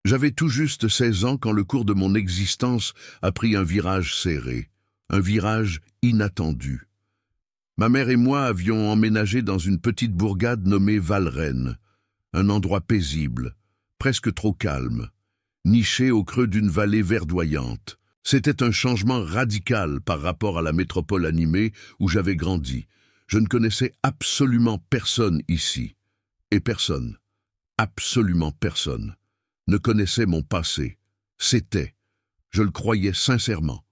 J'avais tout juste 16 ans quand le cours de mon existence a pris un virage serré, un virage inattendu. Ma mère et moi avions emménagé dans une petite bourgade nommée Valrennes, un endroit paisible, presque trop calme, niché au creux d'une vallée verdoyante. C'était un changement radical par rapport à la métropole animée où j'avais grandi. Je ne connaissais absolument personne ici. Et personne, absolument personne, ne connaissait mon passé. C'était, je le croyais sincèrement,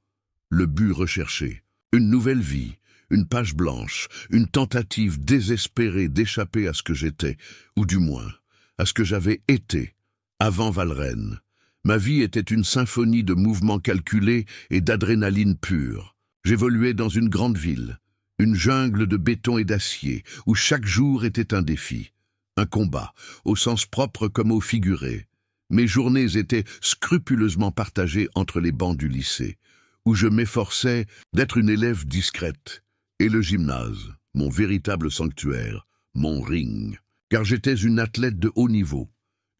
le but recherché. Une nouvelle vie, une page blanche, une tentative désespérée d'échapper à ce que j'étais, ou du moins, à ce que j'avais été, avant Valrennes. Ma vie était une symphonie de mouvements calculés et d'adrénaline pure. J'évoluais dans une grande ville, une jungle de béton et d'acier, où chaque jour était un défi, un combat, au sens propre comme au figuré. Mes journées étaient scrupuleusement partagées entre les bancs du lycée, où je m'efforçais d'être une élève discrète, et le gymnase, mon véritable sanctuaire, mon ring, car j'étais une athlète de haut niveau.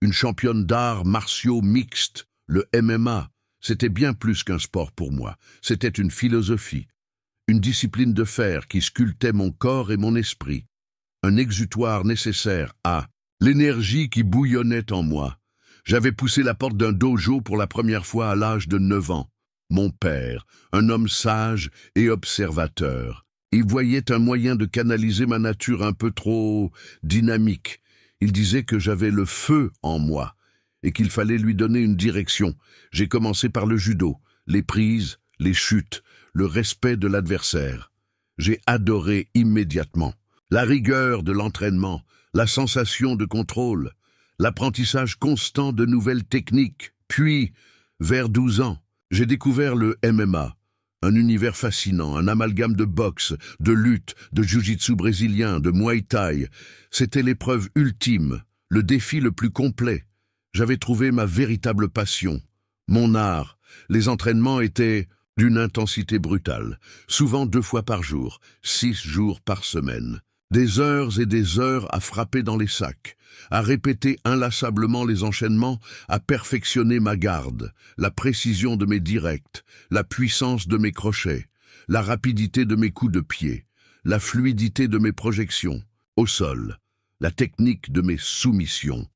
Une championne d'arts martiaux mixtes, le MMA, c'était bien plus qu'un sport pour moi. C'était une philosophie, une discipline de fer qui sculptait mon corps et mon esprit, un exutoire nécessaire à l'énergie qui bouillonnait en moi. J'avais poussé la porte d'un dojo pour la première fois à l'âge de 9 ans. Mon père, un homme sage et observateur, y voyait un moyen de canaliser ma nature un peu trop dynamique. Il disait que j'avais le feu en moi et qu'il fallait lui donner une direction. J'ai commencé par le judo, les prises, les chutes, le respect de l'adversaire. J'ai adoré immédiatement. La rigueur de l'entraînement, la sensation de contrôle, l'apprentissage constant de nouvelles techniques. Puis, vers 12 ans, j'ai découvert le MMA. Un univers fascinant, un amalgame de boxe, de lutte, de jiu-jitsu brésilien, de muay thai. C'était l'épreuve ultime, le défi le plus complet. J'avais trouvé ma véritable passion, mon art. Les entraînements étaient d'une intensité brutale, souvent 2 fois par jour, 6 jours par semaine. Des heures et des heures à frapper dans les sacs, à répéter inlassablement les enchaînements, à perfectionner ma garde, la précision de mes directs, la puissance de mes crochets, la rapidité de mes coups de pied, la fluidité de mes projections, au sol, la technique de mes soumissions.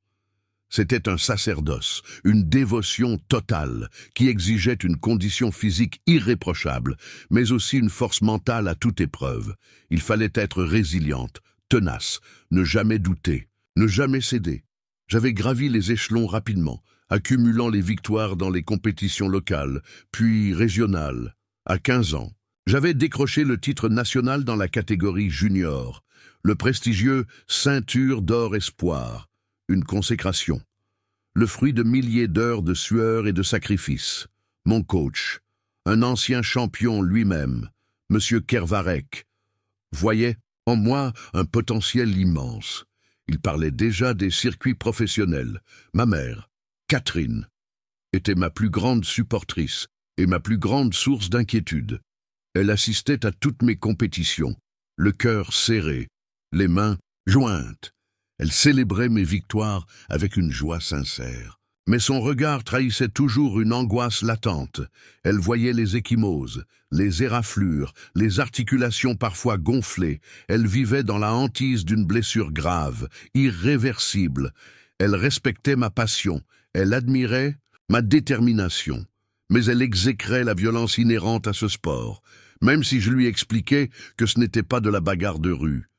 C'était un sacerdoce, une dévotion totale, qui exigeait une condition physique irréprochable, mais aussi une force mentale à toute épreuve. Il fallait être résiliente, tenace, ne jamais douter, ne jamais céder. J'avais gravi les échelons rapidement, accumulant les victoires dans les compétitions locales, puis régionales. À 15 ans, j'avais décroché le titre national dans la catégorie junior, le prestigieux ceinture d'or espoir. Une consécration, le fruit de milliers d'heures de sueur et de sacrifices. Mon coach, un ancien champion lui-même, M. Kervarek, voyait en moi un potentiel immense. Il parlait déjà des circuits professionnels. Ma mère, Catherine, était ma plus grande supportrice et ma plus grande source d'inquiétude. Elle assistait à toutes mes compétitions, le cœur serré, les mains jointes. Elle célébrait mes victoires avec une joie sincère. Mais son regard trahissait toujours une angoisse latente. Elle voyait les ecchymoses, les éraflures, les articulations parfois gonflées. Elle vivait dans la hantise d'une blessure grave, irréversible. Elle respectait ma passion, elle admirait ma détermination. Mais elle exécrait la violence inhérente à ce sport, même si je lui expliquais que ce n'était pas de la bagarre de rue,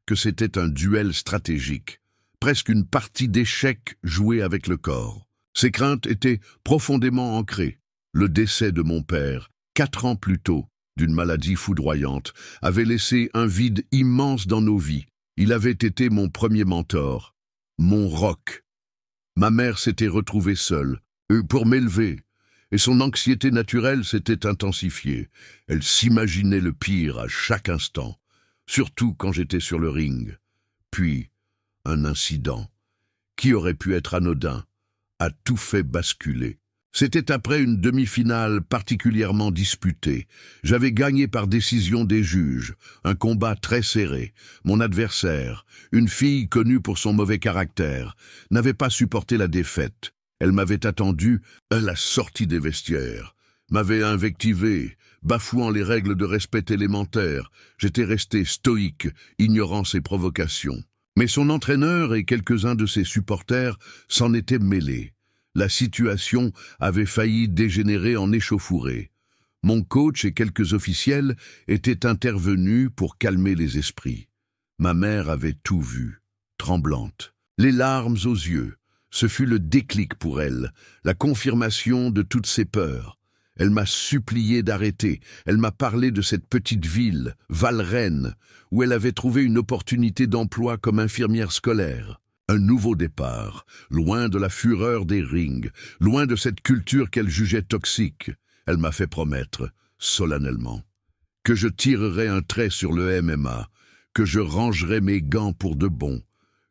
que c'était un duel stratégique, presque une partie d'échecs jouée avec le corps. Ces craintes étaient profondément ancrées. Le décès de mon père, 4 ans plus tôt, d'une maladie foudroyante, avait laissé un vide immense dans nos vies. Il avait été mon premier mentor, mon roc. Ma mère s'était retrouvée seule, pour m'élever, et son anxiété naturelle s'était intensifiée. Elle s'imaginait le pire à chaque instant, surtout quand j'étais sur le ring. Puis, un incident, qui aurait pu être anodin, a tout fait basculer. C'était après une demi-finale particulièrement disputée. J'avais gagné par décision des juges, un combat très serré. Mon adversaire, une fille connue pour son mauvais caractère, n'avait pas supporté la défaite. Elle m'avait attendu à la sortie des vestiaires, m'avait invectivé, bafouant les règles de respect élémentaires. J'étais resté stoïque, ignorant ses provocations. Mais son entraîneur et quelques-uns de ses supporters s'en étaient mêlés. La situation avait failli dégénérer en échauffourée. Mon coach et quelques officiels étaient intervenus pour calmer les esprits. Ma mère avait tout vu, tremblante, les larmes aux yeux. Ce fut le déclic pour elle, la confirmation de toutes ses peurs. Elle m'a supplié d'arrêter, elle m'a parlé de cette petite ville, Valrennes, où elle avait trouvé une opportunité d'emploi comme infirmière scolaire. Un nouveau départ, loin de la fureur des rings, loin de cette culture qu'elle jugeait toxique. Elle m'a fait promettre, solennellement, que je tirerais un trait sur le MMA, que je rangerais mes gants pour de bon,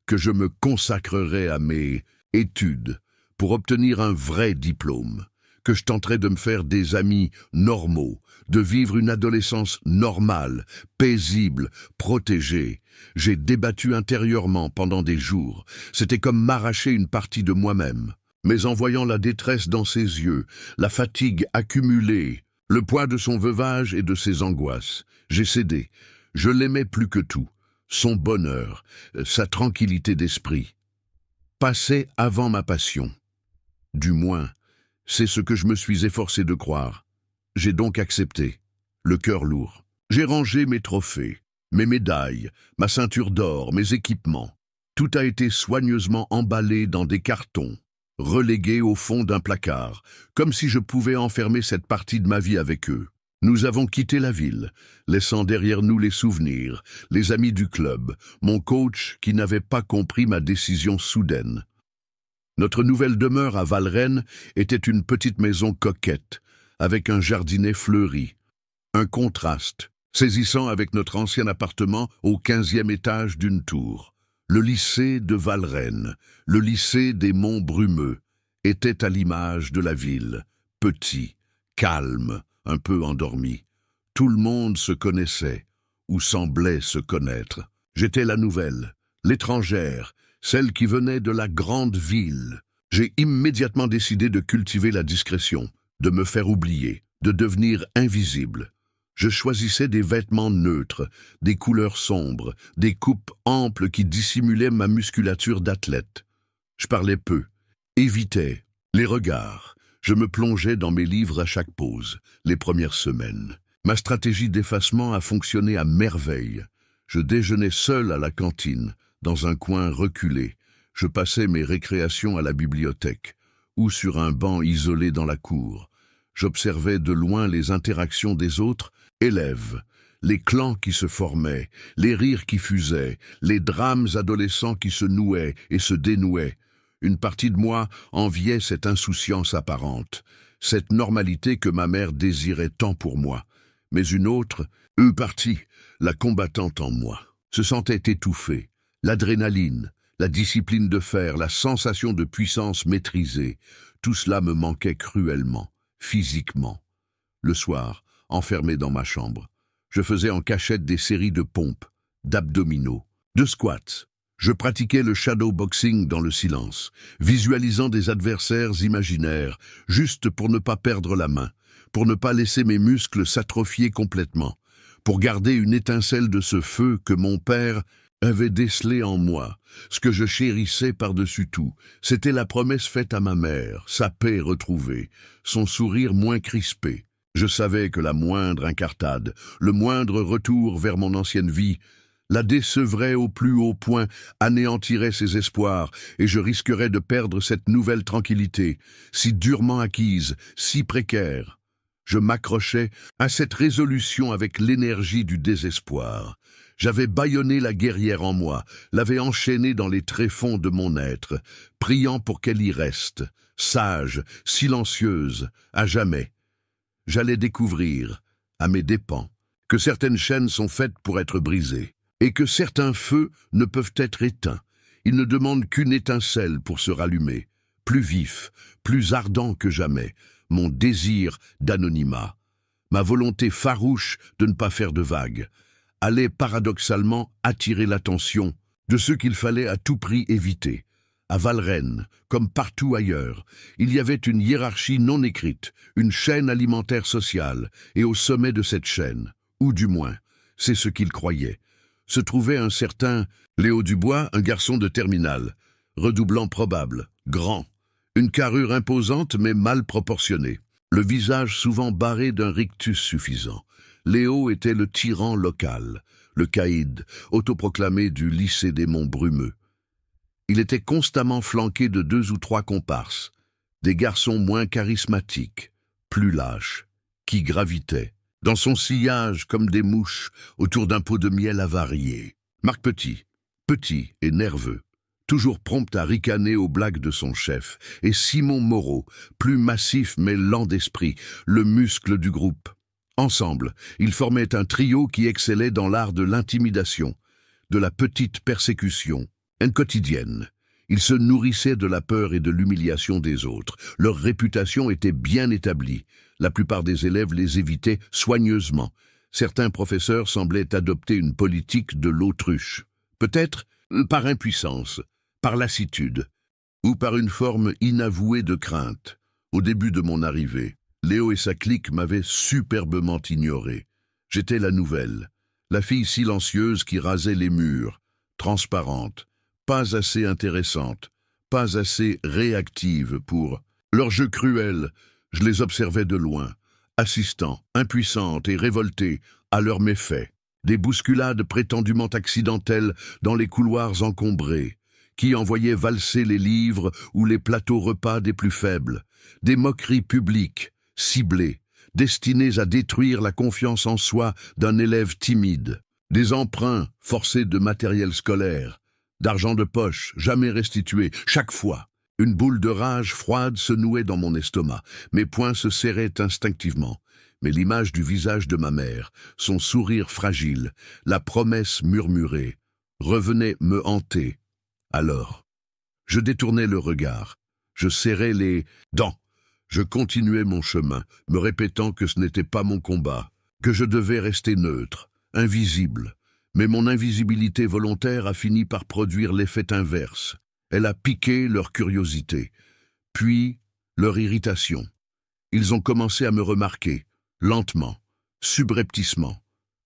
que je me consacrerais à mes études pour obtenir un vrai diplôme, que je tenterais de me faire des amis normaux, de vivre une adolescence normale, paisible, protégée. J'ai débattu intérieurement pendant des jours. C'était comme m'arracher une partie de moi-même. Mais en voyant la détresse dans ses yeux, la fatigue accumulée, le poids de son veuvage et de ses angoisses, j'ai cédé. Je l'aimais plus que tout. Son bonheur, sa tranquillité d'esprit, passait avant ma passion. Du moins, c'est ce que je me suis efforcé de croire. J'ai donc accepté, le cœur lourd. J'ai rangé mes trophées, mes médailles, ma ceinture d'or, mes équipements. Tout a été soigneusement emballé dans des cartons, relégué au fond d'un placard, comme si je pouvais enfermer cette partie de ma vie avec eux. Nous avons quitté la ville, laissant derrière nous les souvenirs, les amis du club, mon coach qui n'avait pas compris ma décision soudaine. Notre nouvelle demeure à Valrennes était une petite maison coquette, avec un jardinet fleuri. Un contraste, saisissant avec notre ancien appartement au 15e étage d'une tour. Le lycée de Valrennes, le lycée des Monts Brumeux, était à l'image de la ville, petit, calme, un peu endormi. Tout le monde se connaissait, ou semblait se connaître. J'étais la nouvelle, l'étrangère, celle qui venait de la grande ville. J'ai immédiatement décidé de cultiver la discrétion, de me faire oublier, de devenir invisible. Je choisissais des vêtements neutres, des couleurs sombres, des coupes amples qui dissimulaient ma musculature d'athlète. Je parlais peu, évitais les regards. Je me plongeais dans mes livres à chaque pause, les premières semaines. Ma stratégie d'effacement a fonctionné à merveille. Je déjeunais seul à la cantine, dans un coin reculé. Je passais mes récréations à la bibliothèque, ou sur un banc isolé dans la cour. J'observais de loin les interactions des autres élèves, les clans qui se formaient, les rires qui fusaient, les drames adolescents qui se nouaient et se dénouaient. Une partie de moi enviait cette insouciance apparente, cette normalité que ma mère désirait tant pour moi. Mais une autre, partie, la combattante en moi, se sentait étouffée. L'adrénaline, la discipline de fer, la sensation de puissance maîtrisée, tout cela me manquait cruellement, physiquement. Le soir, enfermé dans ma chambre, je faisais en cachette des séries de pompes, d'abdominaux, de squats. Je pratiquais le shadowboxing dans le silence, visualisant des adversaires imaginaires, juste pour ne pas perdre la main, pour ne pas laisser mes muscles s'atrophier complètement, pour garder une étincelle de ce feu que mon père avait décelé en moi. Ce que je chérissais par-dessus tout, c'était la promesse faite à ma mère, sa paix retrouvée, son sourire moins crispé. Je savais que la moindre incartade, le moindre retour vers mon ancienne vie, la décevrait au plus haut point, anéantirait ses espoirs, et je risquerais de perdre cette nouvelle tranquillité, si durement acquise, si précaire. Je m'accrochais à cette résolution avec l'énergie du désespoir. J'avais bâillonné la guerrière en moi, l'avais enchaînée dans les tréfonds de mon être, priant pour qu'elle y reste, sage, silencieuse, à jamais. J'allais découvrir, à mes dépens, que certaines chaînes sont faites pour être brisées, et que certains feux ne peuvent être éteints. Ils ne demandent qu'une étincelle pour se rallumer, plus vif, plus ardent que jamais, mon désir d'anonymat, ma volonté farouche de ne pas faire de vagues, allait paradoxalement attirer l'attention de ceux qu'il fallait à tout prix éviter, à Valrennes, comme partout ailleurs, il y avait une hiérarchie non écrite, une chaîne alimentaire sociale, et au sommet de cette chaîne, ou du moins, c'est ce qu'il croyait, se trouvait un certain Léo Dubois, un garçon de terminale, redoublant probable, grand, une carrure imposante mais mal proportionnée, le visage souvent barré d'un rictus suffisant. Léo était le tyran local, le caïd, autoproclamé du lycée des Monts Brumeux. Il était constamment flanqué de 2 ou 3 comparses, des garçons moins charismatiques, plus lâches, qui gravitaient, dans son sillage comme des mouches, autour d'un pot de miel avarié. Marc Petit, petit et nerveux, toujours prompt à ricaner aux blagues de son chef, et Simon Moreau, plus massif mais lent d'esprit, le muscle du groupe. Ensemble, ils formaient un trio qui excellait dans l'art de l'intimidation, de la petite persécution, quotidienne. Ils se nourrissaient de la peur et de l'humiliation des autres. Leur réputation était bien établie. La plupart des élèves les évitaient soigneusement. Certains professeurs semblaient adopter une politique de l'autruche. Peut-être par impuissance, par lassitude, ou par une forme inavouée de crainte. Au début de mon arrivée, Léo et sa clique m'avaient superbement ignoré. J'étais la nouvelle, la fille silencieuse qui rasait les murs, transparente, pas assez intéressante, pas assez réactive pour... Leur jeu cruel, je les observais de loin, assistant, impuissante et révoltée à leurs méfaits. Des bousculades prétendument accidentelles dans les couloirs encombrés, qui envoyaient valser les livres ou les plateaux repas des plus faibles, des moqueries publiques, ciblées, destinées à détruire la confiance en soi d'un élève timide, des emprunts forcés de matériel scolaire, d'argent de poche, jamais restitué, chaque fois. Une boule de rage froide se nouait dans mon estomac, mes poings se serraient instinctivement. Mais l'image du visage de ma mère, son sourire fragile, la promesse murmurée, revenait me hanter. Alors, je détournais le regard, je serrais les dents, je continuais mon chemin, me répétant que ce n'était pas mon combat, que je devais rester neutre, invisible. Mais mon invisibilité volontaire a fini par produire l'effet inverse. Elle a piqué leur curiosité, puis leur irritation. Ils ont commencé à me remarquer, lentement, subrepticement.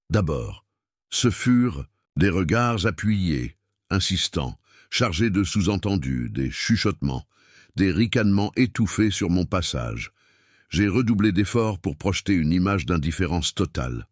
D'abord, ce furent des regards appuyés, insistants, chargés de sous-entendus, des chuchotements, des ricanements étouffés sur mon passage. J'ai redoublé d'efforts pour projeter une image d'indifférence totale,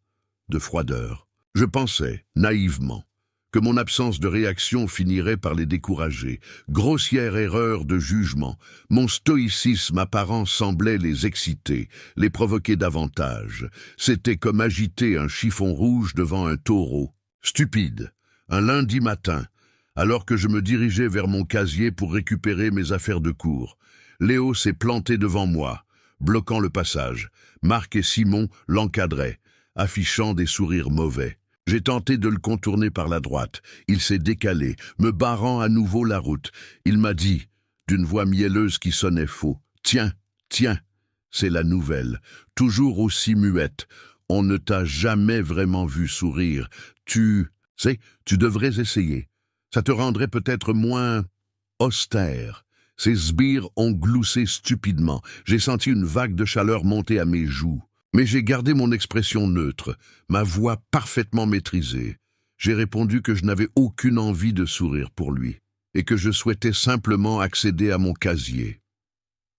de froideur. Je pensais, naïvement, que mon absence de réaction finirait par les décourager. Grossière erreur de jugement, mon stoïcisme apparent semblait les exciter, les provoquer davantage. C'était comme agiter un chiffon rouge devant un taureau. Stupide, un lundi matin, alors que je me dirigeais vers mon casier pour récupérer mes affaires de cours. Léo s'est planté devant moi, bloquant le passage. Marc et Simon l'encadraient, affichant des sourires mauvais. J'ai tenté de le contourner par la droite. Il s'est décalé, me barrant à nouveau la route. Il m'a dit, d'une voix mielleuse qui sonnait faux, « Tiens, tiens, c'est la nouvelle, toujours aussi muette. On ne t'a jamais vraiment vu sourire. Tu devrais essayer. Ça te rendrait peut-être moins austère. » Ses sbires ont gloussé stupidement. J'ai senti une vague de chaleur monter à mes joues. Mais j'ai gardé mon expression neutre, ma voix parfaitement maîtrisée. J'ai répondu que je n'avais aucune envie de sourire pour lui, et que je souhaitais simplement accéder à mon casier.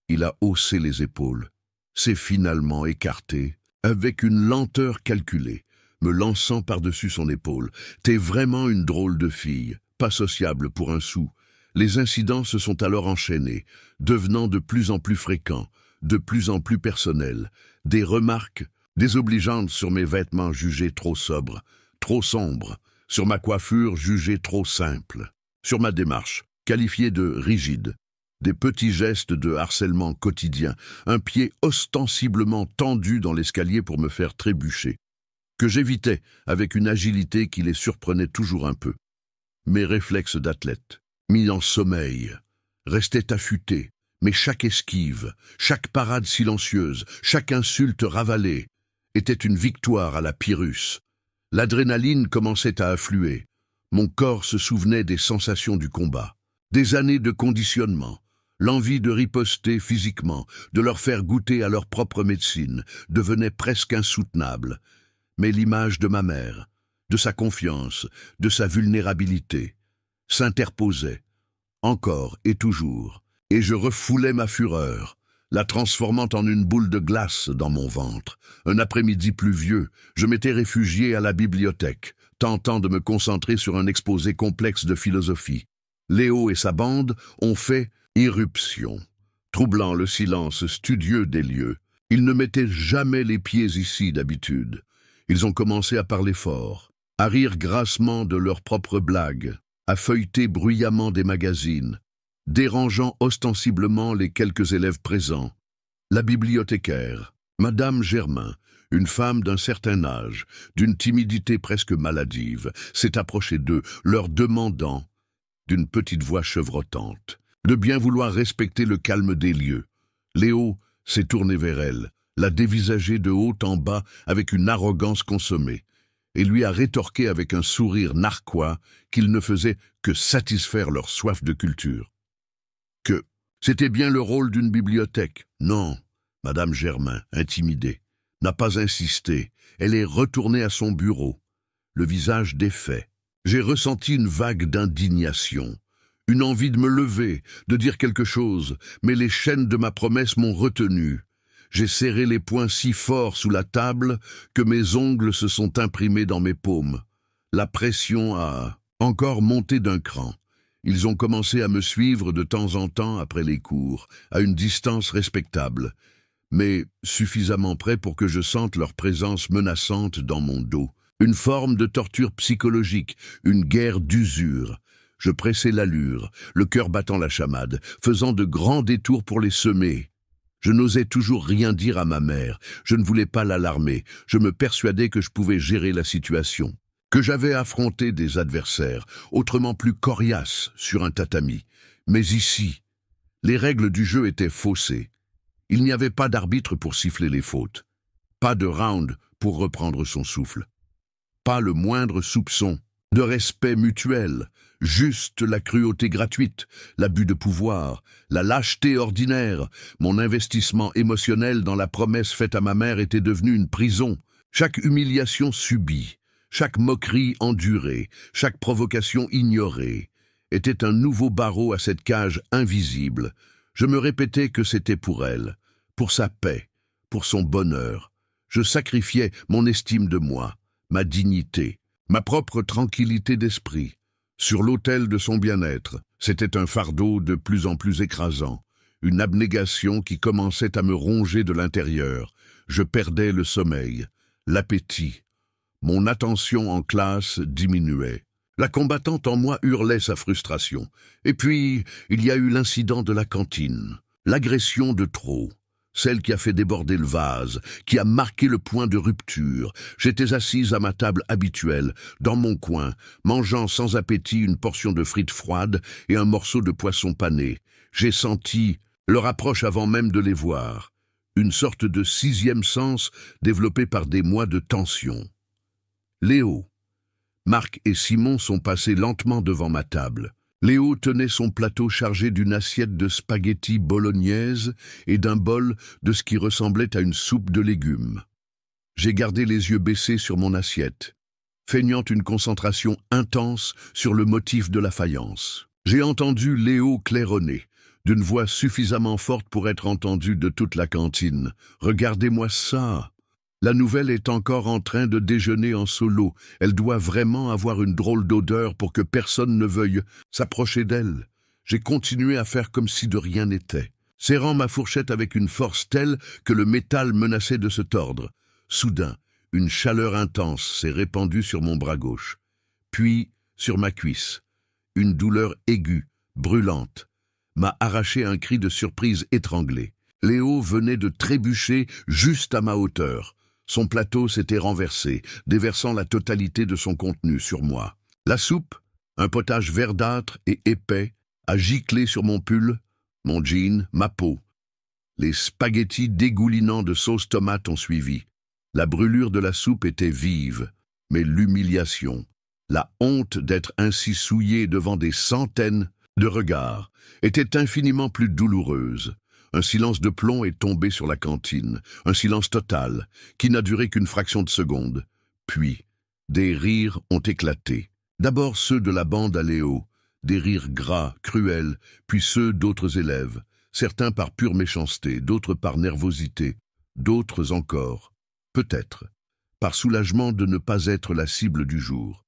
Il a haussé les épaules, s'est finalement écarté, avec une lenteur calculée, me lançant par-dessus son épaule. « T'es vraiment une drôle de fille, pas sociable pour un sou. » Les incidents se sont alors enchaînés, devenant de plus en plus fréquents, de plus en plus personnels, des remarques désobligeantes sur mes vêtements jugés trop sobres, trop sombres, sur ma coiffure jugée trop simple, sur ma démarche, qualifiée de rigide, des petits gestes de harcèlement quotidien, un pied ostensiblement tendu dans l'escalier pour me faire trébucher, que j'évitais avec une agilité qui les surprenait toujours un peu. Mes réflexes d'athlète, mis en sommeil, restaient affûtés, mais chaque esquive, chaque parade silencieuse, chaque insulte ravalée était une victoire à la Pyrrhus. L'adrénaline commençait à affluer. Mon corps se souvenait des sensations du combat. Des années de conditionnement, l'envie de riposter physiquement, de leur faire goûter à leur propre médecine, devenait presque insoutenable. Mais l'image de ma mère, de sa confiance, de sa vulnérabilité, s'interposait, encore et toujours, et je refoulais ma fureur, la transformant en une boule de glace dans mon ventre. Un après-midi pluvieux, je m'étais réfugié à la bibliothèque, tentant de me concentrer sur un exposé complexe de philosophie. Léo et sa bande ont fait irruption, troublant le silence studieux des lieux. Ils ne mettaient jamais les pieds ici d'habitude. Ils ont commencé à parler fort, à rire grassement de leurs propres blagues, à feuilleter bruyamment des magazines, dérangeant ostensiblement les quelques élèves présents. La bibliothécaire, Madame Germain, une femme d'un certain âge, d'une timidité presque maladive, s'est approchée d'eux, leur demandant, d'une petite voix chevrotante, de bien vouloir respecter le calme des lieux. Léo s'est tourné vers elle, l'a dévisagée de haut en bas avec une arrogance consommée, et lui a rétorqué avec un sourire narquois qu'il ne faisait que satisfaire leur soif de culture. Que c'était bien le rôle d'une bibliothèque. Non, Madame Germain, intimidée, n'a pas insisté. Elle est retournée à son bureau, le visage défait. J'ai ressenti une vague d'indignation, une envie de me lever, de dire quelque chose, mais les chaînes de ma promesse m'ont retenu. J'ai serré les poings si fort sous la table que mes ongles se sont imprimés dans mes paumes. La pression a encore monté d'un cran. Ils ont commencé à me suivre de temps en temps après les cours, à une distance respectable, mais suffisamment près pour que je sente leur présence menaçante dans mon dos. Une forme de torture psychologique, une guerre d'usure. Je pressais l'allure, le cœur battant la chamade, faisant de grands détours pour les semer. Je n'osais toujours rien dire à ma mère, je ne voulais pas l'alarmer, je me persuadais que je pouvais gérer la situation, que j'avais affronté des adversaires, autrement plus coriaces, sur un tatami. Mais ici, les règles du jeu étaient faussées. Il n'y avait pas d'arbitre pour siffler les fautes, pas de round pour reprendre son souffle, pas le moindre soupçon de respect mutuel, juste la cruauté gratuite, l'abus de pouvoir, la lâcheté ordinaire. Mon investissement émotionnel dans la promesse faite à ma mère était devenu une prison. Chaque humiliation subie, chaque moquerie endurée, chaque provocation ignorée, était un nouveau barreau à cette cage invisible. Je me répétais que c'était pour elle, pour sa paix, pour son bonheur. Je sacrifiais mon estime de moi, ma dignité, ma propre tranquillité d'esprit, sur l'autel de son bien-être. C'était un fardeau de plus en plus écrasant, une abnégation qui commençait à me ronger de l'intérieur. Je perdais le sommeil, l'appétit. Mon attention en classe diminuait. La combattante en moi hurlait sa frustration. Et puis, il y a eu l'incident de la cantine, l'agression de trop. Celle qui a fait déborder le vase, qui a marqué le point de rupture. J'étais assise à ma table habituelle, dans mon coin, mangeant sans appétit une portion de frites froides et un morceau de poisson pané. J'ai senti leur approche avant même de les voir. Une sorte de sixième sens développé par des mois de tension. Léo, Marc et Simon sont passés lentement devant ma table. Léo tenait son plateau chargé d'une assiette de spaghettis bolognaise et d'un bol de ce qui ressemblait à une soupe de légumes. J'ai gardé les yeux baissés sur mon assiette, feignant une concentration intense sur le motif de la faïence. J'ai entendu Léo claironner, d'une voix suffisamment forte pour être entendue de toute la cantine. « Regardez-moi ça !» La nouvelle est encore en train de déjeuner en solo. Elle doit vraiment avoir une drôle d'odeur pour que personne ne veuille s'approcher d'elle. J'ai continué à faire comme si de rien n'était, serrant ma fourchette avec une force telle que le métal menaçait de se tordre. Soudain, une chaleur intense s'est répandue sur mon bras gauche, puis sur ma cuisse. Une douleur aiguë, brûlante, m'a arraché un cri de surprise étranglé. Léo venait de trébucher juste à ma hauteur. Son plateau s'était renversé, déversant la totalité de son contenu sur moi. La soupe, un potage verdâtre et épais, a giclé sur mon pull, mon jean, ma peau. Les spaghettis dégoulinants de sauce tomate ont suivi. La brûlure de la soupe était vive, mais l'humiliation, la honte d'être ainsi souillé devant des centaines de regard, était infiniment plus douloureuse. Un silence de plomb est tombé sur la cantine, un silence total, qui n'a duré qu'une fraction de seconde. Puis, des rires ont éclaté. D'abord ceux de la bande à Léo, des rires gras, cruels, puis ceux d'autres élèves, certains par pure méchanceté, d'autres par nervosité, d'autres encore, peut-être, par soulagement de ne pas être la cible du jour.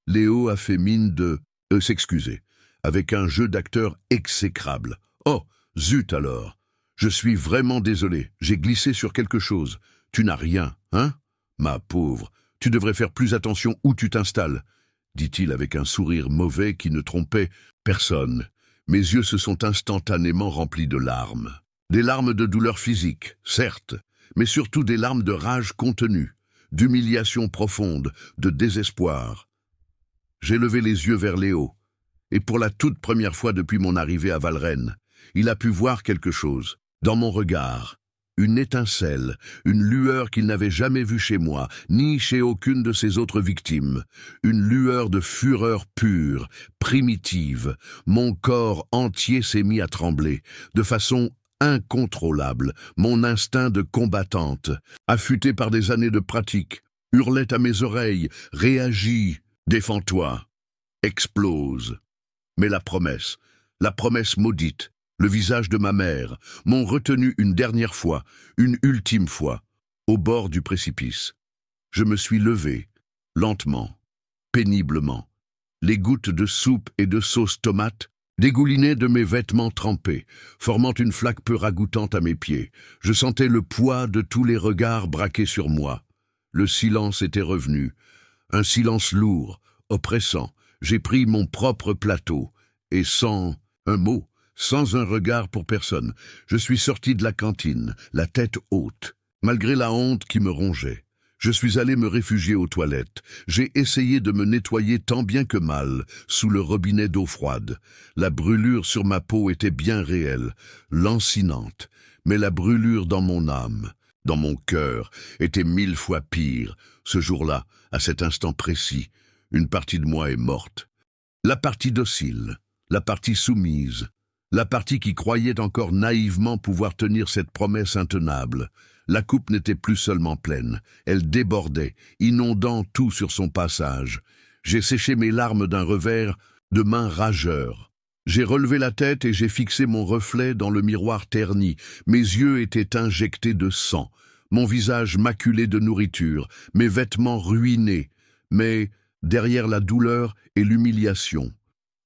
Léo a fait mine de s'excuser, avec un jeu d'acteur exécrable. « Oh, zut alors! Je suis vraiment désolé, j'ai glissé sur quelque chose. Tu n'as rien, hein? Ma pauvre, tu devrais faire plus attention où tu t'installes, » dit-il avec un sourire mauvais qui ne trompait personne. Mes yeux se sont instantanément remplis de larmes. Des larmes de douleur physique, certes, mais surtout des larmes de rage contenue, d'humiliation profonde, de désespoir. J'ai levé les yeux vers Léo, et pour la toute première fois depuis mon arrivée à Valrennes, il a pu voir quelque chose. Dans mon regard, une étincelle, une lueur qu'il n'avait jamais vue chez moi, ni chez aucune de ses autres victimes. Une lueur de fureur pure, primitive. Mon corps entier s'est mis à trembler, de façon incontrôlable. Mon instinct de combattante, affûté par des années de pratique, hurlait à mes oreilles, réagit, défends-toi, explose. Mais la promesse maudite, le visage de ma mère, m'ont retenu une dernière fois, une ultime fois, au bord du précipice. Je me suis levé, lentement, péniblement. Les gouttes de soupe et de sauce tomate dégoulinaient de mes vêtements trempés, formant une flaque peu ragoûtante à mes pieds. Je sentais le poids de tous les regards braqués sur moi. Le silence était revenu, un silence lourd, oppressant. J'ai pris mon propre plateau, et sans un mot, sans un regard pour personne, je suis sorti de la cantine, la tête haute, malgré la honte qui me rongeait. Je suis allé me réfugier aux toilettes. J'ai essayé de me nettoyer tant bien que mal, sous le robinet d'eau froide. La brûlure sur ma peau était bien réelle, lancinante, mais la brûlure dans mon âme, dans mon cœur, était 1000 fois pire. Ce jour-là, à cet instant précis, une partie de moi est morte. La partie docile, la partie soumise, la partie qui croyait encore naïvement pouvoir tenir cette promesse intenable. La coupe n'était plus seulement pleine, elle débordait, inondant tout sur son passage. J'ai séché mes larmes d'un revers de main rageur. J'ai relevé la tête et j'ai fixé mon reflet dans le miroir terni. Mes yeux étaient injectés de sang, mon visage maculé de nourriture, mes vêtements ruinés. Mais derrière la douleur et l'humiliation,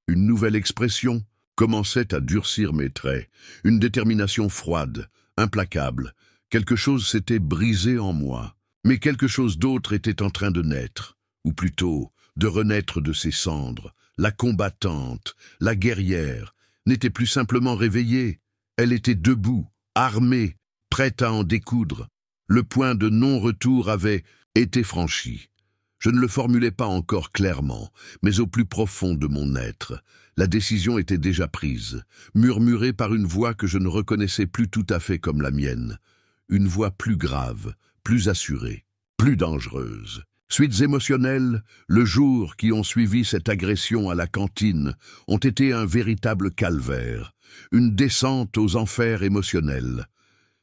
une nouvelle expression commençait à durcir mes traits, une détermination froide, implacable. Quelque chose s'était brisé en moi, mais quelque chose d'autre était en train de naître, ou plutôt de renaître de ses cendres. La combattante, la guerrière, n'était plus simplement réveillée, elle était debout, armée, prête à en découdre. Le point de non-retour avait été franchi. Je ne le formulais pas encore clairement, mais au plus profond de mon être. La décision était déjà prise, murmurée par une voix que je ne reconnaissais plus tout à fait comme la mienne. Une voix plus grave, plus assurée, plus dangereuse. Suites émotionnelles, le jour qui ont suivi cette agression à la cantine ont été un véritable calvaire, une descente aux enfers émotionnels.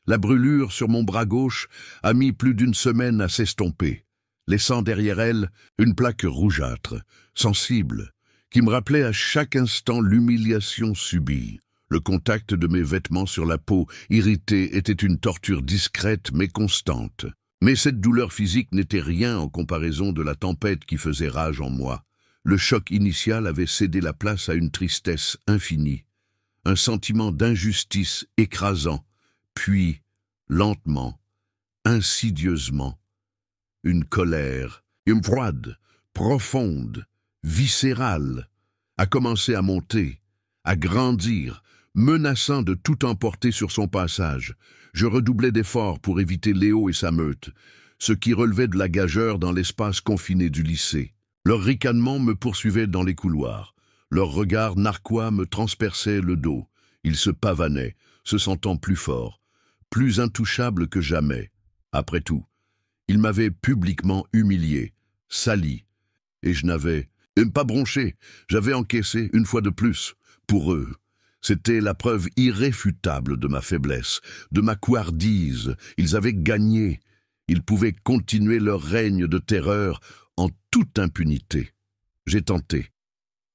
La brûlure sur mon bras gauche a mis plus d'une semaine à s'estomper, laissant derrière elle une plaque rougeâtre, sensible, qui me rappelait à chaque instant l'humiliation subie. Le contact de mes vêtements sur la peau irritée était une torture discrète mais constante. Mais cette douleur physique n'était rien en comparaison de la tempête qui faisait rage en moi. Le choc initial avait cédé la place à une tristesse infinie, un sentiment d'injustice écrasant, puis, lentement, insidieusement, une colère, une froide, profonde, viscérale, a commencé à monter, à grandir, menaçant de tout emporter sur son passage. Je redoublais d'efforts pour éviter Léo et sa meute, ce qui relevait de la gageure dans l'espace confiné du lycée. Leur ricanement me poursuivait dans les couloirs. Leur regard narquois me transperçait le dos. Ils se pavanaient, se sentant plus forts, plus intouchables que jamais. Après tout, ils m'avaient publiquement humilié, sali, et je n'avais pas bronché, j'avais encaissé une fois de plus. Pour eux, c'était la preuve irréfutable de ma faiblesse, de ma couardise. Ils avaient gagné. Ils pouvaient continuer leur règne de terreur en toute impunité. J'ai tenté,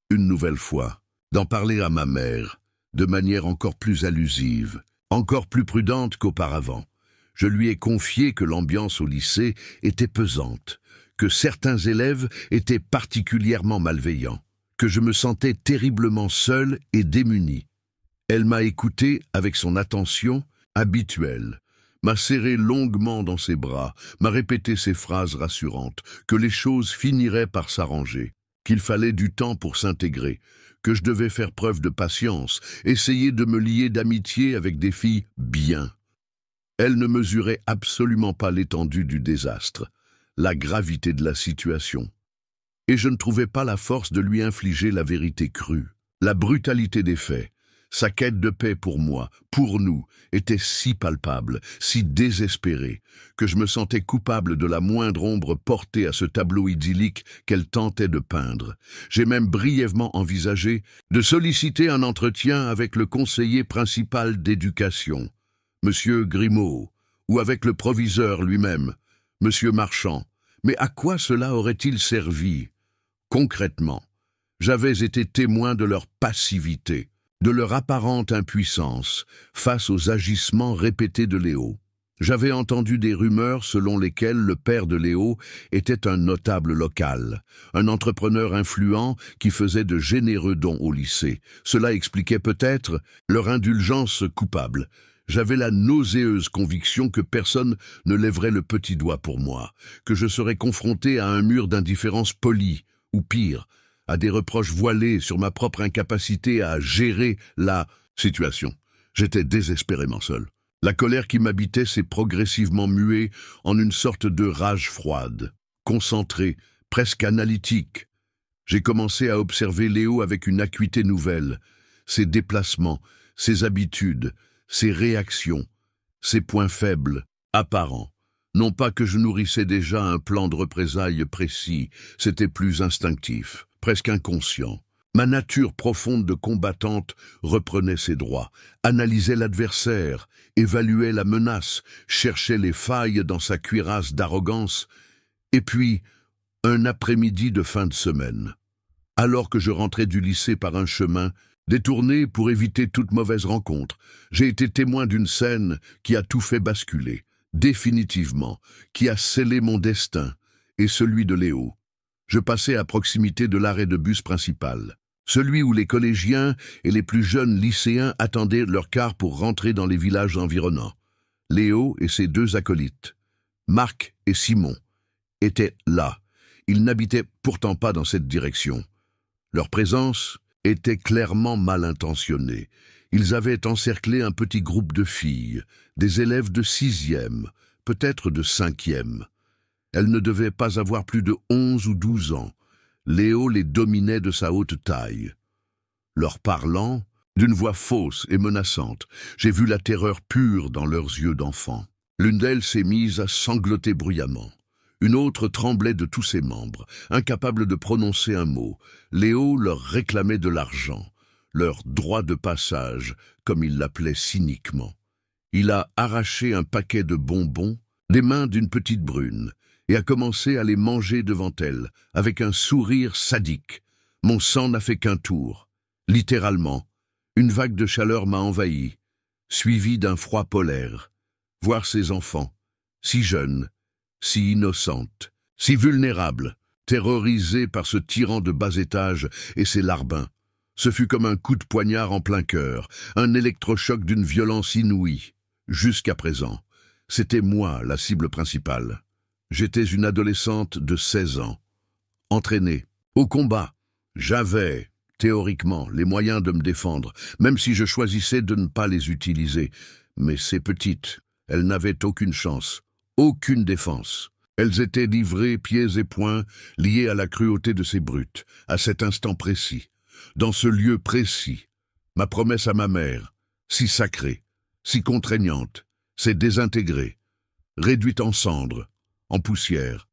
une nouvelle fois, d'en parler à ma mère, de manière encore plus allusive, encore plus prudente qu'auparavant. Je lui ai confié que l'ambiance au lycée était pesante, que certains élèves étaient particulièrement malveillants, que je me sentais terriblement seul et démuni. Elle m'a écouté avec son attention habituelle, m'a serré longuement dans ses bras, m'a répété ces phrases rassurantes, que les choses finiraient par s'arranger, qu'il fallait du temps pour s'intégrer, que je devais faire preuve de patience, essayer de me lier d'amitié avec des filles bien. Elle ne mesurait absolument pas l'étendue du désastre, la gravité de la situation. Et je ne trouvais pas la force de lui infliger la vérité crue. La brutalité des faits, sa quête de paix pour moi, pour nous, était si palpable, si désespérée, que je me sentais coupable de la moindre ombre portée à ce tableau idyllique qu'elle tentait de peindre. J'ai même brièvement envisagé de solliciter un entretien avec le conseiller principal d'éducation, Monsieur Grimaud, ou avec le proviseur lui-même, Monsieur Marchand. Mais à quoi cela aurait-il servi? Concrètement, j'avais été témoin de leur passivité, de leur apparente impuissance face aux agissements répétés de Léo. J'avais entendu des rumeurs selon lesquelles le père de Léo était un notable local, un entrepreneur influent qui faisait de généreux dons au lycée. Cela expliquait peut-être leur indulgence coupable. J'avais la nauséeuse conviction que personne ne lèverait le petit doigt pour moi, que je serais confronté à un mur d'indifférence polie, ou pire, à des reproches voilés sur ma propre incapacité à gérer la situation. J'étais désespérément seul. La colère qui m'habitait s'est progressivement muée en une sorte de rage froide, concentrée, presque analytique. J'ai commencé à observer Léo avec une acuité nouvelle, ses déplacements, ses habitudes, ses réactions, ses points faibles, apparents. Non pas que je nourrissais déjà un plan de représailles précis, c'était plus instinctif, presque inconscient. Ma nature profonde de combattante reprenait ses droits, analysait l'adversaire, évaluait la menace, cherchait les failles dans sa cuirasse d'arrogance. Et puis, un après-midi de fin de semaine, alors que je rentrais du lycée par un chemin détourné pour éviter toute mauvaise rencontre, j'ai été témoin d'une scène qui a tout fait basculer, définitivement, qui a scellé mon destin et celui de Léo. Je passais à proximité de l'arrêt de bus principal, celui où les collégiens et les plus jeunes lycéens attendaient leur car pour rentrer dans les villages environnants. Léo et ses deux acolytes, Marc et Simon, étaient là. Ils n'habitaient pourtant pas dans cette direction. Leur présence était clairement mal intentionnée. Ils avaient encerclé un petit groupe de filles, des élèves de 6e, peut-être de 5e. Elles ne devaient pas avoir plus de 11 ou 12 ans. Léo les dominait de sa haute taille. Leur parlant, d'une voix fausse et menaçante, j'ai vu la terreur pure dans leurs yeux d'enfant. L'une d'elles s'est mise à sangloter bruyamment. Une autre tremblait de tous ses membres, incapable de prononcer un mot. Léo leur réclamait de l'argent, leur droit de passage, comme il l'appelait cyniquement. Il a arraché un paquet de bonbons des mains d'une petite brune et a commencé à les manger devant elle, avec un sourire sadique. Mon sang n'a fait qu'un tour. Littéralement, une vague de chaleur m'a envahi, suivie d'un froid polaire. Voir ces enfants, si jeunes, si innocentes, si vulnérables, terrorisés par ce tyran de bas étage et ses larbins, ce fut comme un coup de poignard en plein cœur, un électrochoc d'une violence inouïe. Jusqu'à présent, c'était moi la cible principale. J'étais une adolescente de 16 ans, entraînée, au combat. J'avais, théoriquement, les moyens de me défendre, même si je choisissais de ne pas les utiliser. Mais ces petites, elles n'avaient aucune chance, aucune défense. Elles étaient livrées pieds et poings, liées à la cruauté de ces brutes, à cet instant précis, dans ce lieu précis. Ma promesse à ma mère, si sacrée, si contraignante, s'est désintégrée, réduite en cendres, en poussière.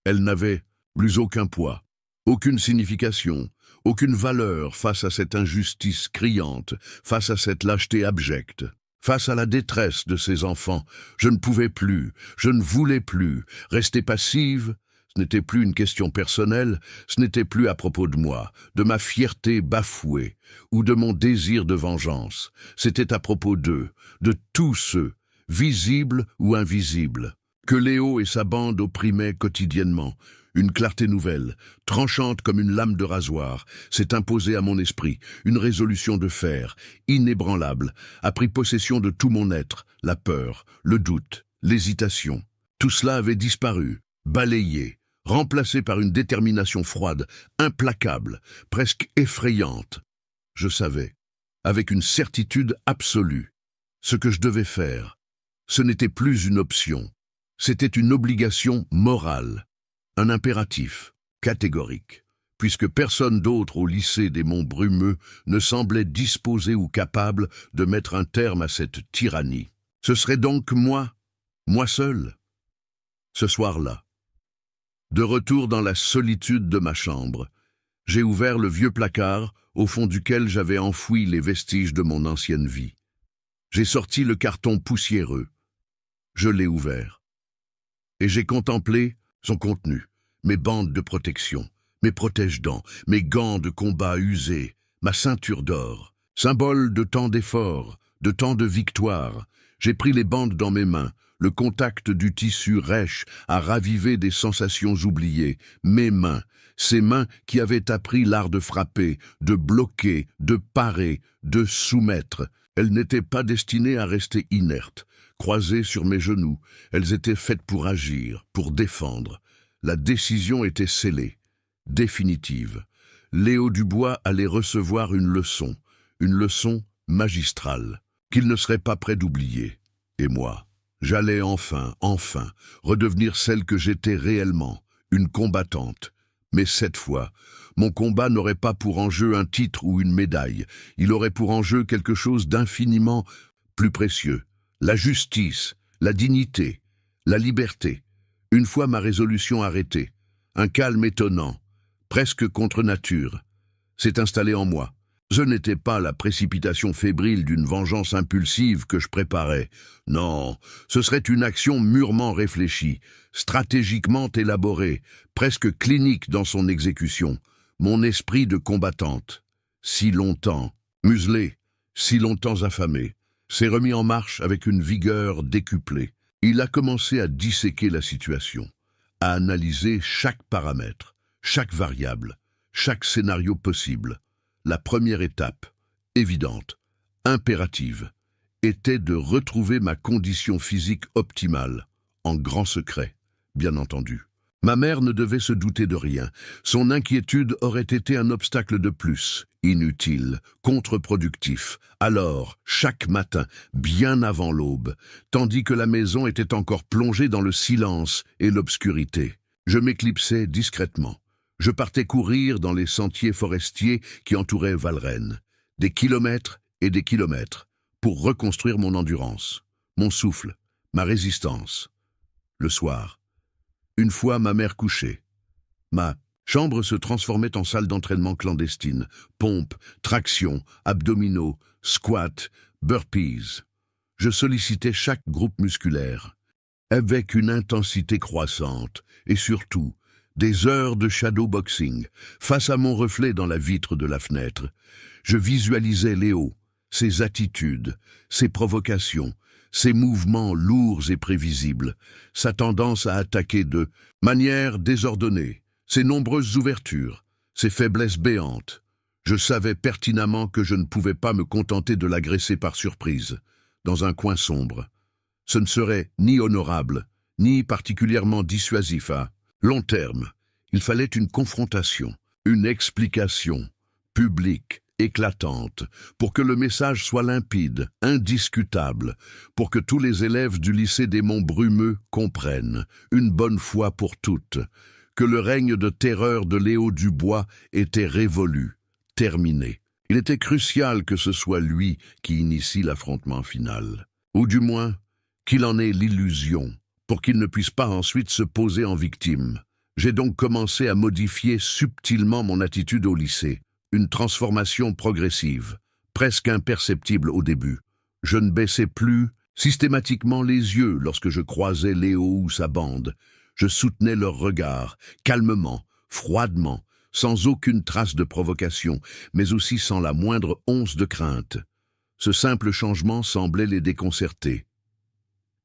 Elle n'avait plus aucun poids, Aucune signification, aucune valeur face à cette injustice criante, face à cette lâcheté abjecte. Face à la détresse de ces enfants, je ne pouvais plus, je ne voulais plus, rester passive. Ce n'était plus une question personnelle, ce n'était plus à propos de moi, de ma fierté bafouée, ou de mon désir de vengeance. C'était à propos d'eux, de tous ceux, visibles ou invisibles, que Léo et sa bande opprimaient quotidiennement. Une clarté nouvelle, tranchante comme une lame de rasoir, s'est imposée à mon esprit, une résolution de fer, inébranlable, a pris possession de tout mon être, la peur, le doute, l'hésitation. Tout cela avait disparu, balayé, remplacé par une détermination froide, implacable, presque effrayante. Je savais, avec une certitude absolue, ce que je devais faire. Ce n'était plus une option, c'était une obligation morale. Un impératif, catégorique, puisque personne d'autre au lycée des Monts Brumeux ne semblait disposé ou capable de mettre un terme à cette tyrannie. Ce serait donc moi seul, ce soir-là. De retour dans la solitude de ma chambre, j'ai ouvert le vieux placard au fond duquel j'avais enfoui les vestiges de mon ancienne vie. J'ai sorti le carton poussiéreux. Je l'ai ouvert. Et j'ai contemplé son contenu, mes bandes de protection, mes protège-dents, mes gants de combat usés, ma ceinture d'or, symbole de tant d'efforts, de tant de victoires. J'ai pris les bandes dans mes mains, le contact du tissu rêche a ravivé des sensations oubliées. Mes mains, ces mains qui avaient appris l'art de frapper, de bloquer, de parer, de soumettre. Elles n'étaient pas destinées à rester inertes, croisées sur mes genoux. Elles étaient faites pour agir, pour défendre. La décision était scellée, définitive. Léo Dubois allait recevoir une leçon magistrale, qu'il ne serait pas prêt d'oublier. Et moi, j'allais enfin, redevenir celle que j'étais réellement, une combattante. Mais cette fois, mon combat n'aurait pas pour enjeu un titre ou une médaille. Il aurait pour enjeu quelque chose d'infiniment plus précieux. La justice, la dignité, la liberté. Une fois ma résolution arrêtée, un calme étonnant, presque contre nature, s'est installé en moi. Ce n'était pas la précipitation fébrile d'une vengeance impulsive que je préparais. Non, ce serait une action mûrement réfléchie, stratégiquement élaborée, presque clinique dans son exécution. Mon esprit de combattante, si longtemps muselé, si longtemps affamé, s'est remis en marche avec une vigueur décuplée. Il a commencé à disséquer la situation, à analyser chaque paramètre, chaque variable, chaque scénario possible. La première étape, évidente, impérative, était de retrouver ma condition physique optimale, en grand secret, bien entendu. Ma mère ne devait se douter de rien. Son inquiétude aurait été un obstacle de plus, inutile, contre-productif. Alors, chaque matin, bien avant l'aube, tandis que la maison était encore plongée dans le silence et l'obscurité, je m'éclipsais discrètement. Je partais courir dans les sentiers forestiers qui entouraient Valrennes, des kilomètres et des kilomètres, pour reconstruire mon endurance, mon souffle, ma résistance. Le soir, une fois ma mère couchée, ma chambre se transformait en salle d'entraînement clandestine, pompes, tractions, abdominaux, squats, burpees. Je sollicitais chaque groupe musculaire, avec une intensité croissante, et surtout, des heures de shadowboxing, face à mon reflet dans la vitre de la fenêtre. Je visualisais Léo, ses attitudes, ses provocations, ses mouvements lourds et prévisibles, sa tendance à attaquer de manière désordonnée, ses nombreuses ouvertures, ses faiblesses béantes. Je savais pertinemment que je ne pouvais pas me contenter de l'agresser par surprise, dans un coin sombre. Ce ne serait ni honorable, ni particulièrement dissuasif à long terme. Il fallait une confrontation, une explication, publique, éclatante, pour que le message soit limpide, indiscutable, pour que tous les élèves du lycée des Monts Brumeux comprennent, une bonne fois pour toutes, que le règne de terreur de Léo Dubois était révolu, terminé. Il était crucial que ce soit lui qui initie l'affrontement final, ou du moins qu'il en ait l'illusion, pour qu'il ne puisse pas ensuite se poser en victime. J'ai donc commencé à modifier subtilement mon attitude au lycée. Une transformation progressive, presque imperceptible au début. Je ne baissais plus systématiquement les yeux lorsque je croisais Léo ou sa bande. Je soutenais leur regard, calmement, froidement, sans aucune trace de provocation, mais aussi sans la moindre once de crainte. Ce simple changement semblait les déconcerter,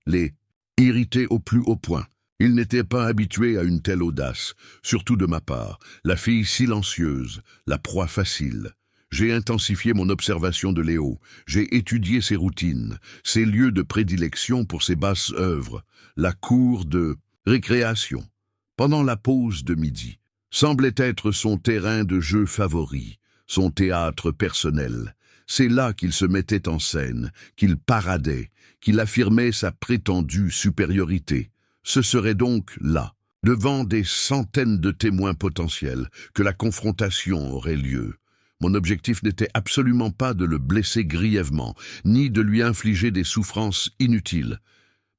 les irriter au plus haut point. Ils n'étaient pas habitués à une telle audace, surtout de ma part, la fille silencieuse, la proie facile. J'ai intensifié mon observation de Léo, j'ai étudié ses routines, ses lieux de prédilection pour ses basses œuvres, la cour de récréation, pendant la pause de midi, semblait être son terrain de jeu favori, son théâtre personnel. C'est là qu'il se mettait en scène, qu'il paradait, qu'il affirmait sa prétendue supériorité. Ce serait donc là, devant des centaines de témoins potentiels, que la confrontation aurait lieu. Mon objectif n'était absolument pas de le blesser grièvement, ni de lui infliger des souffrances inutiles.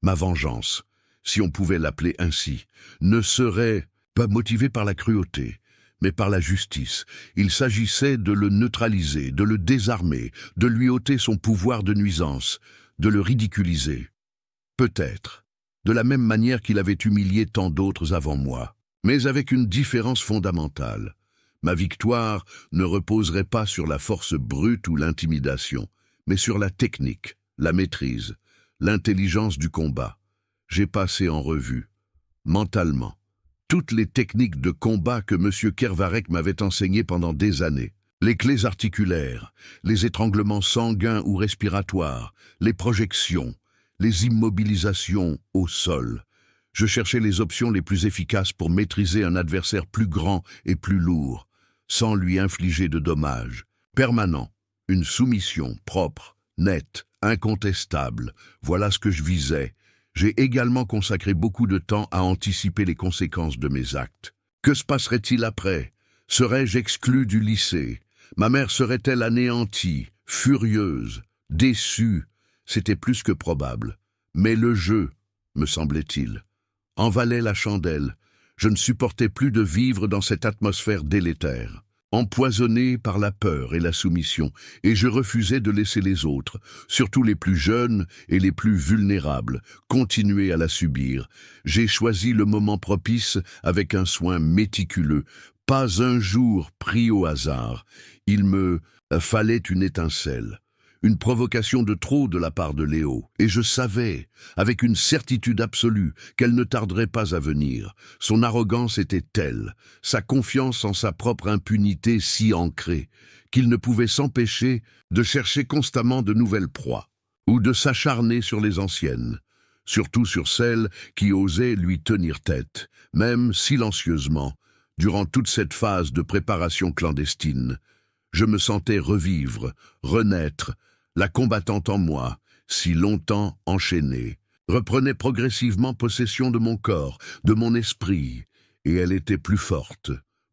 Ma vengeance, si on pouvait l'appeler ainsi, ne serait pas motivée par la cruauté, mais par la justice. Il s'agissait de le neutraliser, de le désarmer, de lui ôter son pouvoir de nuisance, de le ridiculiser. Peut-être de la même manière qu'il avait humilié tant d'autres avant moi, mais avec une différence fondamentale. Ma victoire ne reposerait pas sur la force brute ou l'intimidation, mais sur la technique, la maîtrise, l'intelligence du combat. J'ai passé en revue, mentalement, toutes les techniques de combat que M. Kervarek m'avait enseignées pendant des années. Les clés articulaires, les étranglements sanguins ou respiratoires, les projections, les immobilisations au sol. Je cherchais les options les plus efficaces pour maîtriser un adversaire plus grand et plus lourd, sans lui infliger de dommages. Permanent, une soumission propre, nette, incontestable, voilà ce que je visais. J'ai également consacré beaucoup de temps à anticiper les conséquences de mes actes. Que se passerait-il après? Serais-je exclu du lycée? Ma mère serait-elle anéantie, furieuse, déçue? C'était plus que probable. Mais le jeu, me semblait-il, en valait la chandelle. Je ne supportais plus de vivre dans cette atmosphère délétère, empoisonnée par la peur et la soumission, et je refusais de laisser les autres, surtout les plus jeunes et les plus vulnérables, continuer à la subir. J'ai choisi le moment propice avec un soin méticuleux, pas un jour pris au hasard. Il me fallait une étincelle. Une provocation de trop de la part de Léo, et je savais, avec une certitude absolue, qu'elle ne tarderait pas à venir. Son arrogance était telle, sa confiance en sa propre impunité si ancrée, qu'il ne pouvait s'empêcher de chercher constamment de nouvelles proies, ou de s'acharner sur les anciennes, surtout sur celles qui osaient lui tenir tête, même silencieusement, durant toute cette phase de préparation clandestine. Je me sentais revivre, renaître. La combattante en moi, si longtemps enchaînée, reprenait progressivement possession de mon corps, de mon esprit, et elle était plus forte,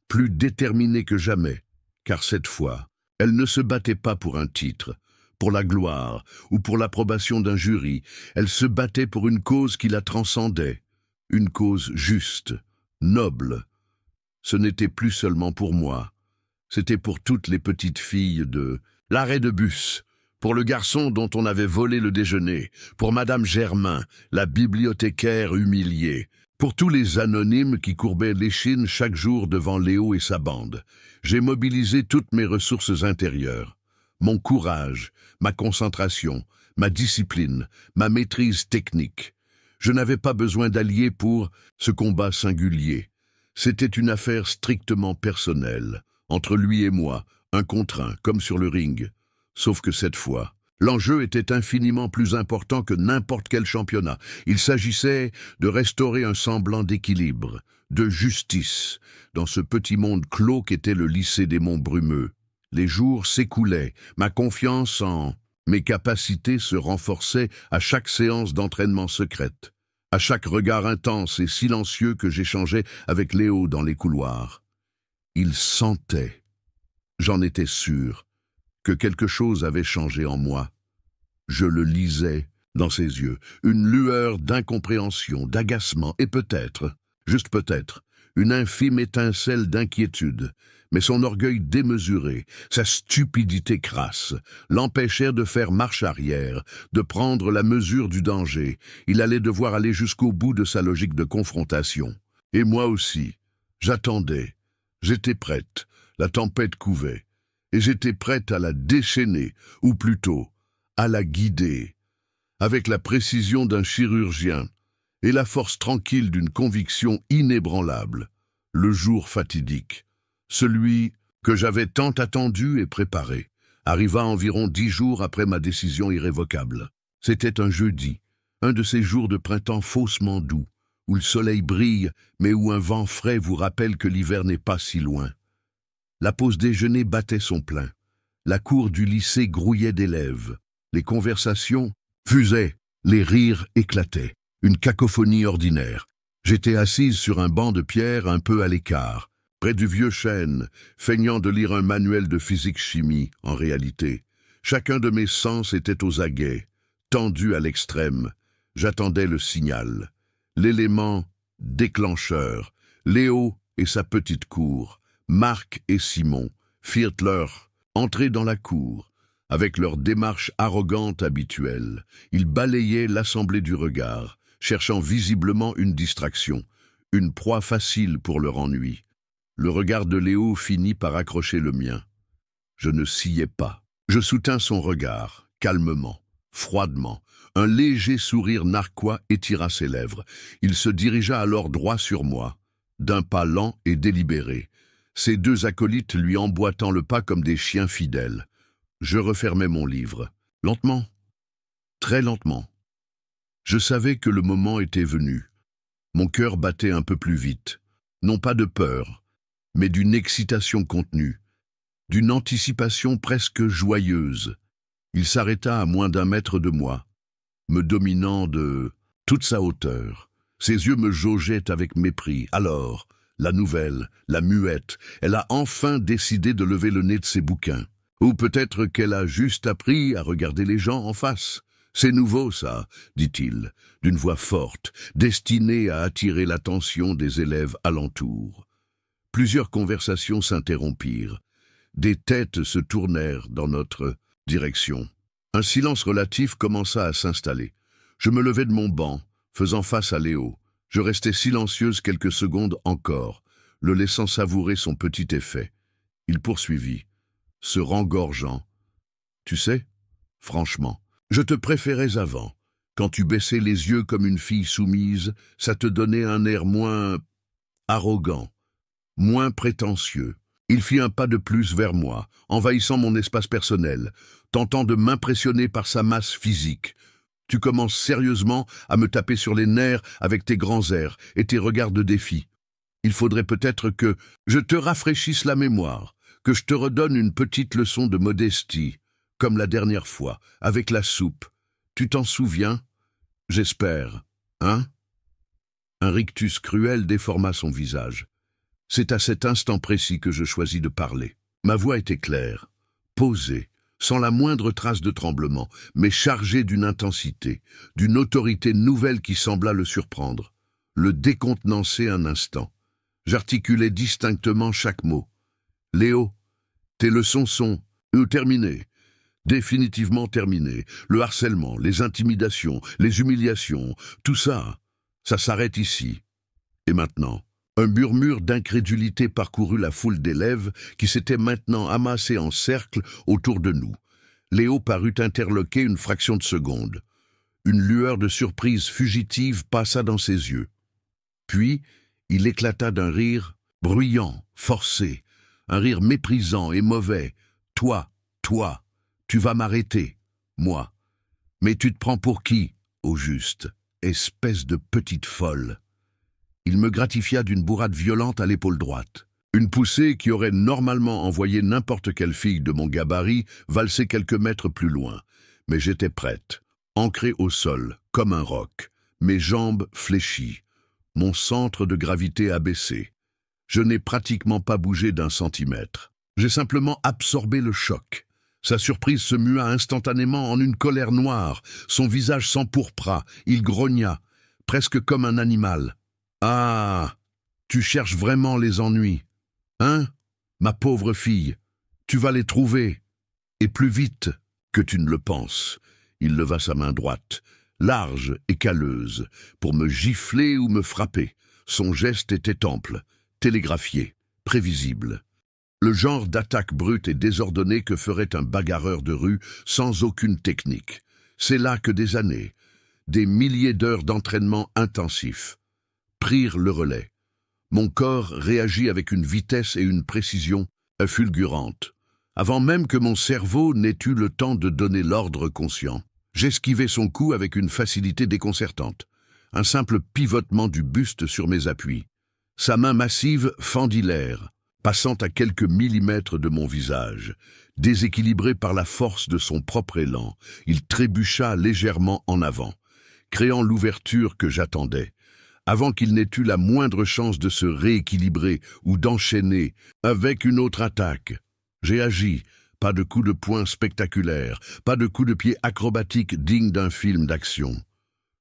plus déterminée que jamais, car cette fois, elle ne se battait pas pour un titre, pour la gloire ou pour l'approbation d'un jury, elle se battait pour une cause qui la transcendait, une cause juste, noble. Ce n'était plus seulement pour moi, c'était pour toutes les petites filles de l'arrêt de bus, pour le garçon dont on avait volé le déjeuner, pour Madame Germain, la bibliothécaire humiliée, pour tous les anonymes qui courbaient l'échine chaque jour devant Léo et sa bande. J'ai mobilisé toutes mes ressources intérieures, mon courage, ma concentration, ma discipline, ma maîtrise technique. Je n'avais pas besoin d'alliés pour ce combat singulier. C'était une affaire strictement personnelle, entre lui et moi, un contre un, comme sur le ring. Sauf que cette fois, l'enjeu était infiniment plus important que n'importe quel championnat. Il s'agissait de restaurer un semblant d'équilibre, de justice, dans ce petit monde clos qu'était le lycée des Monts Brumeux. Les jours s'écoulaient, ma confiance en mes capacités se renforçait à chaque séance d'entraînement secrète, à chaque regard intense et silencieux que j'échangeais avec Léo dans les couloirs. Il sentait, j'en étais sûr, que quelque chose avait changé en moi. Je le lisais dans ses yeux, une lueur d'incompréhension, d'agacement et peut-être, juste peut-être, une infime étincelle d'inquiétude. Mais son orgueil démesuré, sa stupidité crasse, l'empêchèrent de faire marche arrière, de prendre la mesure du danger. Il allait devoir aller jusqu'au bout de sa logique de confrontation. Et moi aussi. J'attendais. J'étais prête. La tempête couvait. Et j'étais prête à la déchaîner, ou plutôt, à la guider. Avec la précision d'un chirurgien et la force tranquille d'une conviction inébranlable. Le jour fatidique. Celui que j'avais tant attendu et préparé, arriva environ 10 jours après ma décision irrévocable. C'était un jeudi, un de ces jours de printemps faussement doux, où le soleil brille, mais où un vent frais vous rappelle que l'hiver n'est pas si loin. La pause déjeuner battait son plein. La cour du lycée grouillait d'élèves. Les conversations fusaient, les rires éclataient. Une cacophonie ordinaire. J'étais assise sur un banc de pierre un peu à l'écart, près du vieux chêne, feignant de lire un manuel de physique-chimie, en réalité. Chacun de mes sens était aux aguets, tendu à l'extrême. J'attendais le signal. L'élément déclencheur. Léo et sa petite cour, Marc et Simon, firent leur entrée dans la cour. Avec leur démarche arrogante habituelle, ils balayaient l'assemblée du regard, cherchant visiblement une distraction, une proie facile pour leur ennui. Le regard de Léo finit par accrocher le mien. Je ne sciais pas. Je soutins son regard, calmement, froidement. Un léger sourire narquois étira ses lèvres. Il se dirigea alors droit sur moi, d'un pas lent et délibéré, ses 2 acolytes lui emboîtant le pas comme des chiens fidèles. Je refermai mon livre, lentement, très lentement. Je savais que le moment était venu. Mon cœur battait un peu plus vite, non pas de peur, mais d'une excitation contenue, d'une anticipation presque joyeuse. Il s'arrêta à moins d'1 mètre de moi, me dominant de toute sa hauteur. Ses yeux me jaugeaient avec mépris. Alors, la nouvelle, la muette, elle a enfin décidé de lever le nez de ses bouquins. Ou peut-être qu'elle a juste appris à regarder les gens en face. C'est nouveau, ça, dit-il, d'une voix forte, destinée à attirer l'attention des élèves alentour. Plusieurs conversations s'interrompirent. Des têtes se tournèrent dans notre direction. Un silence relatif commença à s'installer. Je me levai de mon banc, faisant face à Léo. Je restai silencieuse quelques secondes encore, le laissant savourer son petit effet. Il poursuivit, se rengorgeant. « Tu sais, franchement, je te préférais avant. Quand tu baissais les yeux comme une fille soumise, ça te donnait un air moins arrogant, moins prétentieux. » Il fit un pas de plus vers moi, envahissant mon espace personnel, tentant de m'impressionner par sa masse physique. Tu commences sérieusement à me taper sur les nerfs avec tes grands airs et tes regards de défi. Il faudrait peut-être que je te rafraîchisse la mémoire, que je te redonne une petite leçon de modestie, comme la dernière fois, avec la soupe. Tu t'en souviens? J'espère, hein? Un rictus cruel déforma son visage. C'est à cet instant précis que je choisis de parler. Ma voix était claire, posée, sans la moindre trace de tremblement, mais chargée d'une intensité, d'une autorité nouvelle qui sembla le surprendre, le décontenancer un instant. J'articulai distinctement chaque mot. « Léo, tes leçons sont terminées, définitivement terminées. Le harcèlement, les intimidations, les humiliations, tout ça, ça s'arrête ici. Et maintenant ?» Un murmure d'incrédulité parcourut la foule d'élèves qui s'étaient maintenant amassés en cercle autour de nous. Léo parut interloqué une fraction de seconde. Une lueur de surprise fugitive passa dans ses yeux. Puis, il éclata d'un rire bruyant, forcé, un rire méprisant et mauvais. « Toi, tu vas m'arrêter, moi. Mais tu te prends pour qui, au juste, espèce de petite folle ?» Il me gratifia d'une bourrade violente à l'épaule droite. Une poussée qui aurait normalement envoyé n'importe quelle fille de mon gabarit valser quelques mètres plus loin. Mais j'étais prête, ancrée au sol, comme un roc, mes jambes fléchies, mon centre de gravité abaissé. Je n'ai pratiquement pas bougé d'1 centimètre. J'ai simplement absorbé le choc. Sa surprise se mua instantanément en une colère noire. Son visage s'empourpra, il grogna, presque comme un animal. « Ah, Tu cherches vraiment les ennuis. Hein, ma pauvre fille, tu vas les trouver. Et plus vite que tu ne le penses. Il leva sa main droite, large et calleuse, pour me gifler ou me frapper. Son geste était ample, télégraphié, prévisible. Le genre d'attaque brute et désordonnée que ferait un bagarreur de rue sans aucune technique. C'est là que des années, des milliers d'heures d'entraînement intensif, prirent le relais. Mon corps réagit avec une vitesse et une précision fulgurantes. Avant même que mon cerveau n'ait eu le temps de donner l'ordre conscient, j'esquivais son coup avec une facilité déconcertante. Un simple pivotement du buste sur mes appuis. Sa main massive fendit l'air, passant à quelques millimètres de mon visage. Déséquilibré par la force de son propre élan, il trébucha légèrement en avant, créant l'ouverture que j'attendais, avant qu'il n'ait eu la moindre chance de se rééquilibrer ou d'enchaîner avec une autre attaque. J'ai agi, pas de coup de poing spectaculaire, pas de coup de pied acrobatique digne d'un film d'action.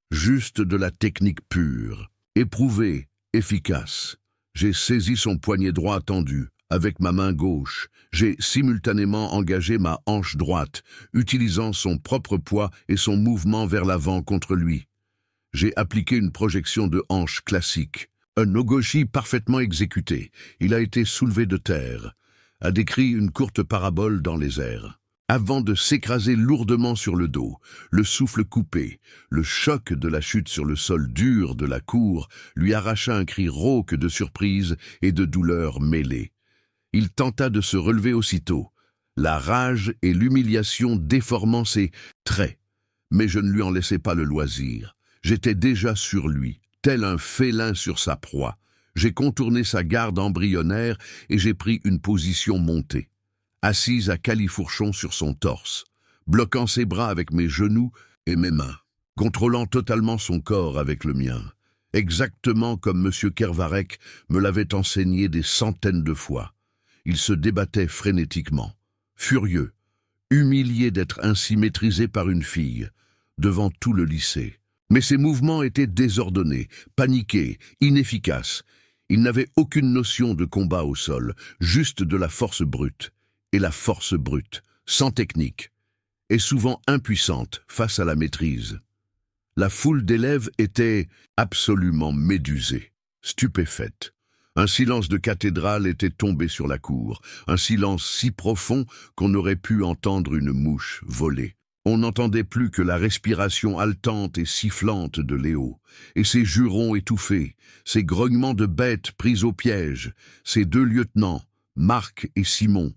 Juste de la technique pure, éprouvée, efficace. J'ai saisi son poignet droit tendu. Avec ma main gauche, j'ai simultanément engagé ma hanche droite, utilisant son propre poids et son mouvement vers l'avant contre lui. J'ai appliqué une projection de hanche classique, un no-goshi parfaitement exécuté. Il a été soulevé de terre, a décrit une courte parabole dans les airs. Avant de s'écraser lourdement sur le dos, le souffle coupé, le choc de la chute sur le sol dur de la cour lui arracha un cri rauque de surprise et de douleur mêlée. Il tenta de se relever aussitôt, la rage et l'humiliation déformant ses traits, mais je ne lui en laissai pas le loisir. J'étais déjà sur lui, tel un félin sur sa proie. J'ai contourné sa garde embryonnaire et j'ai pris une position montée, assise à califourchon sur son torse, bloquant ses bras avec mes genoux et mes mains, contrôlant totalement son corps avec le mien, exactement comme M. Kervarek me l'avait enseigné des centaines de fois. Il se débattait frénétiquement, furieux, humilié d'être ainsi maîtrisé par une fille, devant tout le lycée. Mais ses mouvements étaient désordonnés, paniqués, inefficaces. Il n'avait aucune notion de combat au sol, juste de la force brute. Et la force brute, sans technique, est souvent impuissante face à la maîtrise. La foule d'élèves était absolument médusée, stupéfaite. Un silence de cathédrale était tombé sur la cour, un silence si profond qu'on aurait pu entendre une mouche voler. On n'entendait plus que la respiration haletante et sifflante de Léo, et ses jurons étouffés, ses grognements de bêtes prises au piège, ses deux lieutenants, Marc et Simon,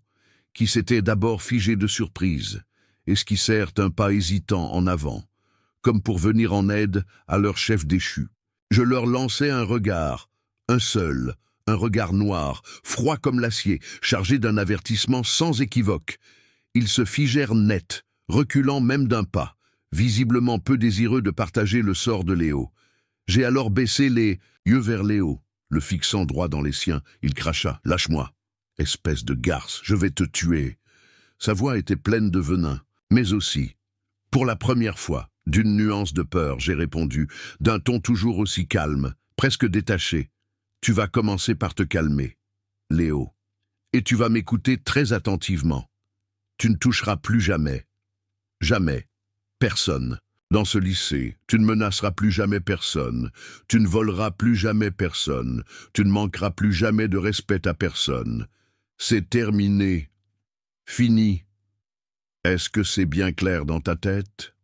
qui s'étaient d'abord figés de surprise, esquissèrent un pas hésitant en avant, comme pour venir en aide à leur chef déchu. Je leur lançai un regard, un seul, un regard noir, froid comme l'acier, chargé d'un avertissement sans équivoque. Ils se figèrent net, reculant même d'un pas, visiblement peu désireux de partager le sort de Léo. J'ai alors baissé les yeux vers Léo, le fixant droit dans les siens. Il cracha « Lâche-moi, espèce de garce, je vais te tuer ». Sa voix était pleine de venin, mais aussi, pour la première fois, d'une nuance de peur, j'ai répondu, d'un ton toujours aussi calme, presque détaché. « Tu vas commencer par te calmer, Léo, et tu vas m'écouter très attentivement. Tu ne toucheras plus jamais. Jamais. Personne. Dans ce lycée, tu ne menaceras plus jamais personne. Tu ne voleras plus jamais personne. Tu ne manqueras plus jamais de respect à personne. C'est terminé. Fini. Est-ce que c'est bien clair dans ta tête ?»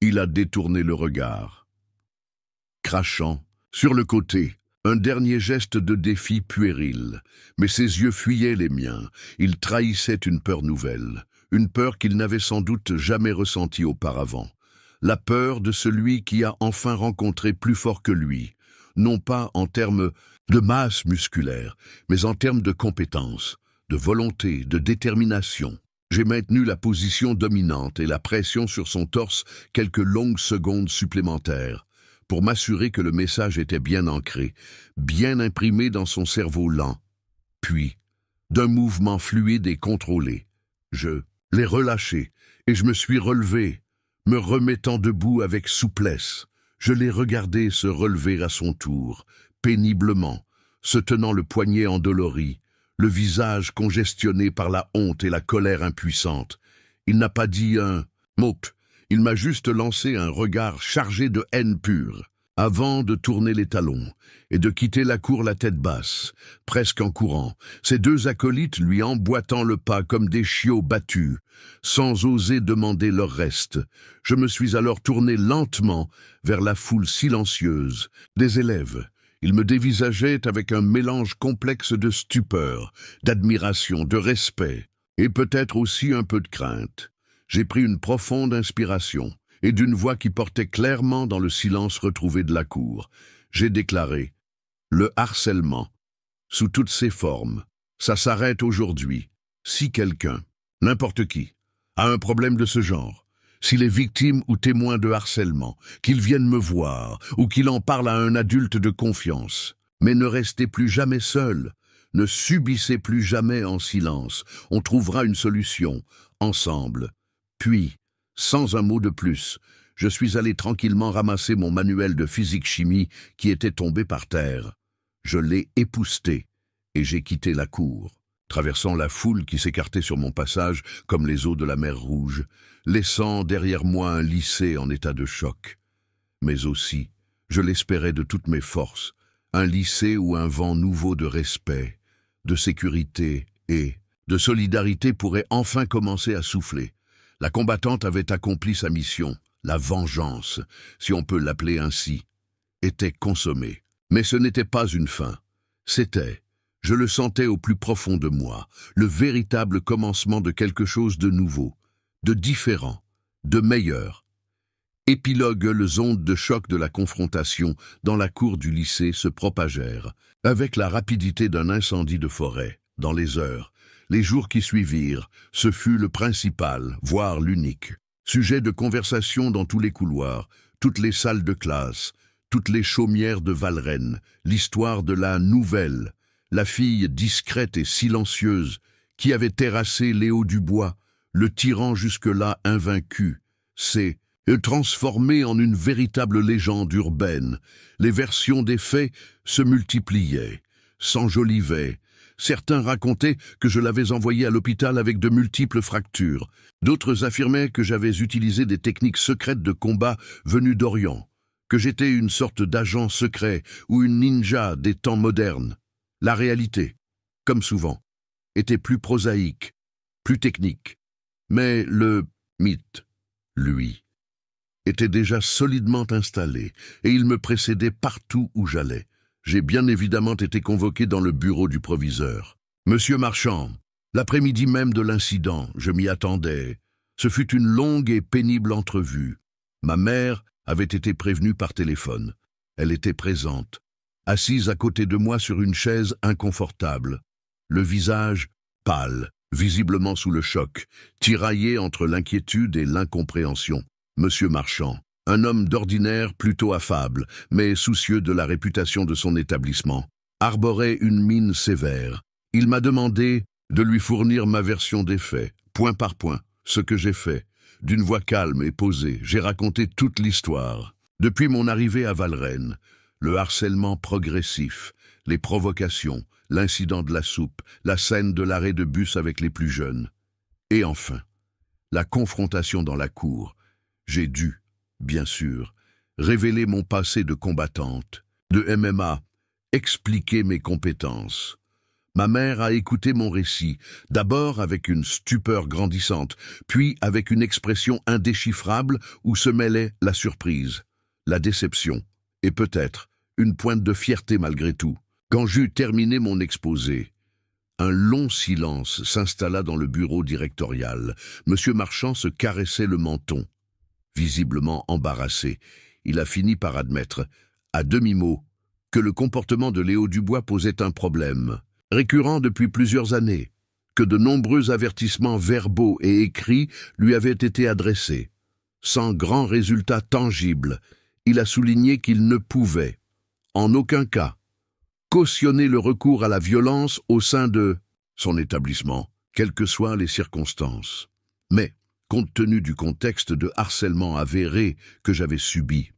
Il a détourné le regard. Crachant, sur le côté, un dernier geste de défi puéril. Mais ses yeux fuyaient les miens. Il trahissait une peur nouvelle. Une peur qu'il n'avait sans doute jamais ressentie auparavant. La peur de celui qui a enfin rencontré plus fort que lui, non pas en termes de masse musculaire, mais en termes de compétence, de volonté, de détermination. J'ai maintenu la position dominante et la pression sur son torse quelques longues secondes supplémentaires, pour m'assurer que le message était bien ancré, bien imprimé dans son cerveau lent. Puis, d'un mouvement fluide et contrôlé, je l'ai relâché et je me suis relevé, me remettant debout avec souplesse. Je l'ai regardé se relever à son tour, péniblement, se tenant le poignet endolori, le visage congestionné par la honte et la colère impuissante. Il n'a pas dit un mot, il m'a juste lancé un regard chargé de haine pure, avant de tourner les talons et de quitter la cour la tête basse, presque en courant, ses deux acolytes lui emboîtant le pas comme des chiots battus, sans oser demander leur reste. Je me suis alors tourné lentement vers la foule silencieuse des élèves. Ils me dévisageaient avec un mélange complexe de stupeur, d'admiration, de respect, et peut-être aussi un peu de crainte. J'ai pris une profonde inspiration, et d'une voix qui portait clairement dans le silence retrouvé de la cour, j'ai déclaré « Le harcèlement, sous toutes ses formes, ça s'arrête aujourd'hui. Si quelqu'un, n'importe qui, a un problème de ce genre, s'il est victime ou témoin de harcèlement, qu'il vienne me voir ou qu'il en parle à un adulte de confiance. Mais ne restez plus jamais seul, ne subissez plus jamais en silence, on trouvera une solution, ensemble. » Puis, sans un mot de plus, je suis allé tranquillement ramasser mon manuel de physique-chimie qui était tombé par terre. Je l'ai épousseté et j'ai quitté la cour, traversant la foule qui s'écartait sur mon passage comme les eaux de la mer Rouge, laissant derrière moi un lycée en état de choc. Mais aussi, je l'espérais de toutes mes forces, un lycée où un vent nouveau de respect, de sécurité et de solidarité pourrait enfin commencer à souffler. La combattante avait accompli sa mission, la vengeance, si on peut l'appeler ainsi, était consommée. Mais ce n'était pas une fin, c'était, je le sentais au plus profond de moi, le véritable commencement de quelque chose de nouveau, de différent, de meilleur. Épilogue, les ondes de choc de la confrontation dans la cour du lycée se propagèrent, avec la rapidité d'un incendie de forêt, dans les heures. Les jours qui suivirent, ce fut le principal, voire l'unique, sujet de conversation dans tous les couloirs, toutes les salles de classe, toutes les chaumières de Valrennes, l'histoire de la nouvelle, la fille discrète et silencieuse qui avait terrassé Léo Dubois, le tyran jusque-là invaincu, s'est transformé en une véritable légende urbaine. Les versions des faits se multipliaient, s'enjolivaient. Certains racontaient que je l'avais envoyé à l'hôpital avec de multiples fractures. D'autres affirmaient que j'avais utilisé des techniques secrètes de combat venues d'Orient, que j'étais une sorte d'agent secret ou une ninja des temps modernes. La réalité, comme souvent, était plus prosaïque, plus technique. Mais le mythe, lui, était déjà solidement installé et il me précédait partout où j'allais. J'ai bien évidemment été convoqué dans le bureau du proviseur. « Monsieur Marchand, l'après-midi même de l'incident, je m'y attendais. Ce fut une longue et pénible entrevue. Ma mère avait été prévenue par téléphone. Elle était présente, assise à côté de moi sur une chaise inconfortable, le visage pâle, visiblement sous le choc, tiraillé entre l'inquiétude et l'incompréhension. Monsieur Marchand, un homme d'ordinaire plutôt affable, mais soucieux de la réputation de son établissement, arborait une mine sévère. Il m'a demandé de lui fournir ma version des faits, point par point, ce que j'ai fait. D'une voix calme et posée, j'ai raconté toute l'histoire. Depuis mon arrivée à Valrennes, le harcèlement progressif, les provocations, l'incident de la soupe, la scène de l'arrêt de bus avec les plus jeunes. Et enfin, la confrontation dans la cour. J'ai dû, bien sûr, révéler mon passé de combattante, de MMA, expliquer mes compétences. Ma mère a écouté mon récit, d'abord avec une stupeur grandissante, puis avec une expression indéchiffrable où se mêlait la surprise, la déception, et peut-être une pointe de fierté malgré tout. Quand j'eus terminé mon exposé, un long silence s'installa dans le bureau directorial. Monsieur Marchand se caressait le menton. Visiblement embarrassé, il a fini par admettre, à demi-mot, que le comportement de Léo Dubois posait un problème, récurrent depuis plusieurs années, que de nombreux avertissements verbaux et écrits lui avaient été adressés. Sans grand résultat tangible, il a souligné qu'il ne pouvait, en aucun cas, cautionner le recours à la violence au sein de son établissement, quelles que soient les circonstances. Mais, compte tenu du contexte de harcèlement avéré que j'avais subi,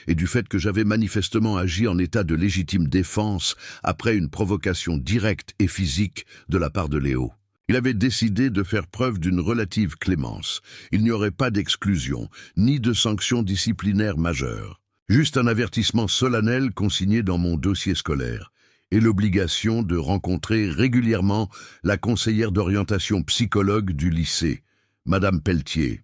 et du fait que j'avais manifestement agi en état de légitime défense après une provocation directe et physique de la part de Léo. Il avait décidé de faire preuve d'une relative clémence. Il n'y aurait pas d'exclusion, ni de sanctions disciplinaires majeures. Juste un avertissement solennel consigné dans mon dossier scolaire, et l'obligation de rencontrer régulièrement la conseillère d'orientation psychologue du lycée, Madame Pelletier,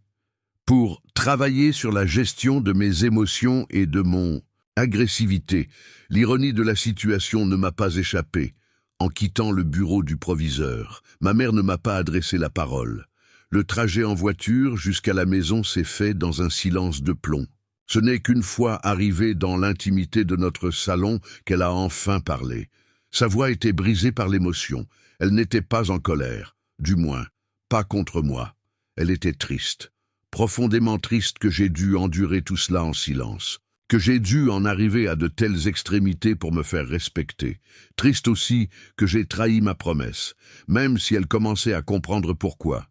pour travailler sur la gestion de mes émotions et de mon agressivité. L'ironie de la situation ne m'a pas échappé. En quittant le bureau du proviseur, ma mère ne m'a pas adressé la parole. Le trajet en voiture jusqu'à la maison s'est fait dans un silence de plomb. Ce n'est qu'une fois arrivée dans l'intimité de notre salon qu'elle a enfin parlé. Sa voix était brisée par l'émotion. Elle n'était pas en colère, du moins, pas contre moi. Elle était triste, profondément triste que j'ai dû endurer tout cela en silence, que j'ai dû en arriver à de telles extrémités pour me faire respecter. Triste aussi que j'ai trahi ma promesse, même si elle commençait à comprendre pourquoi.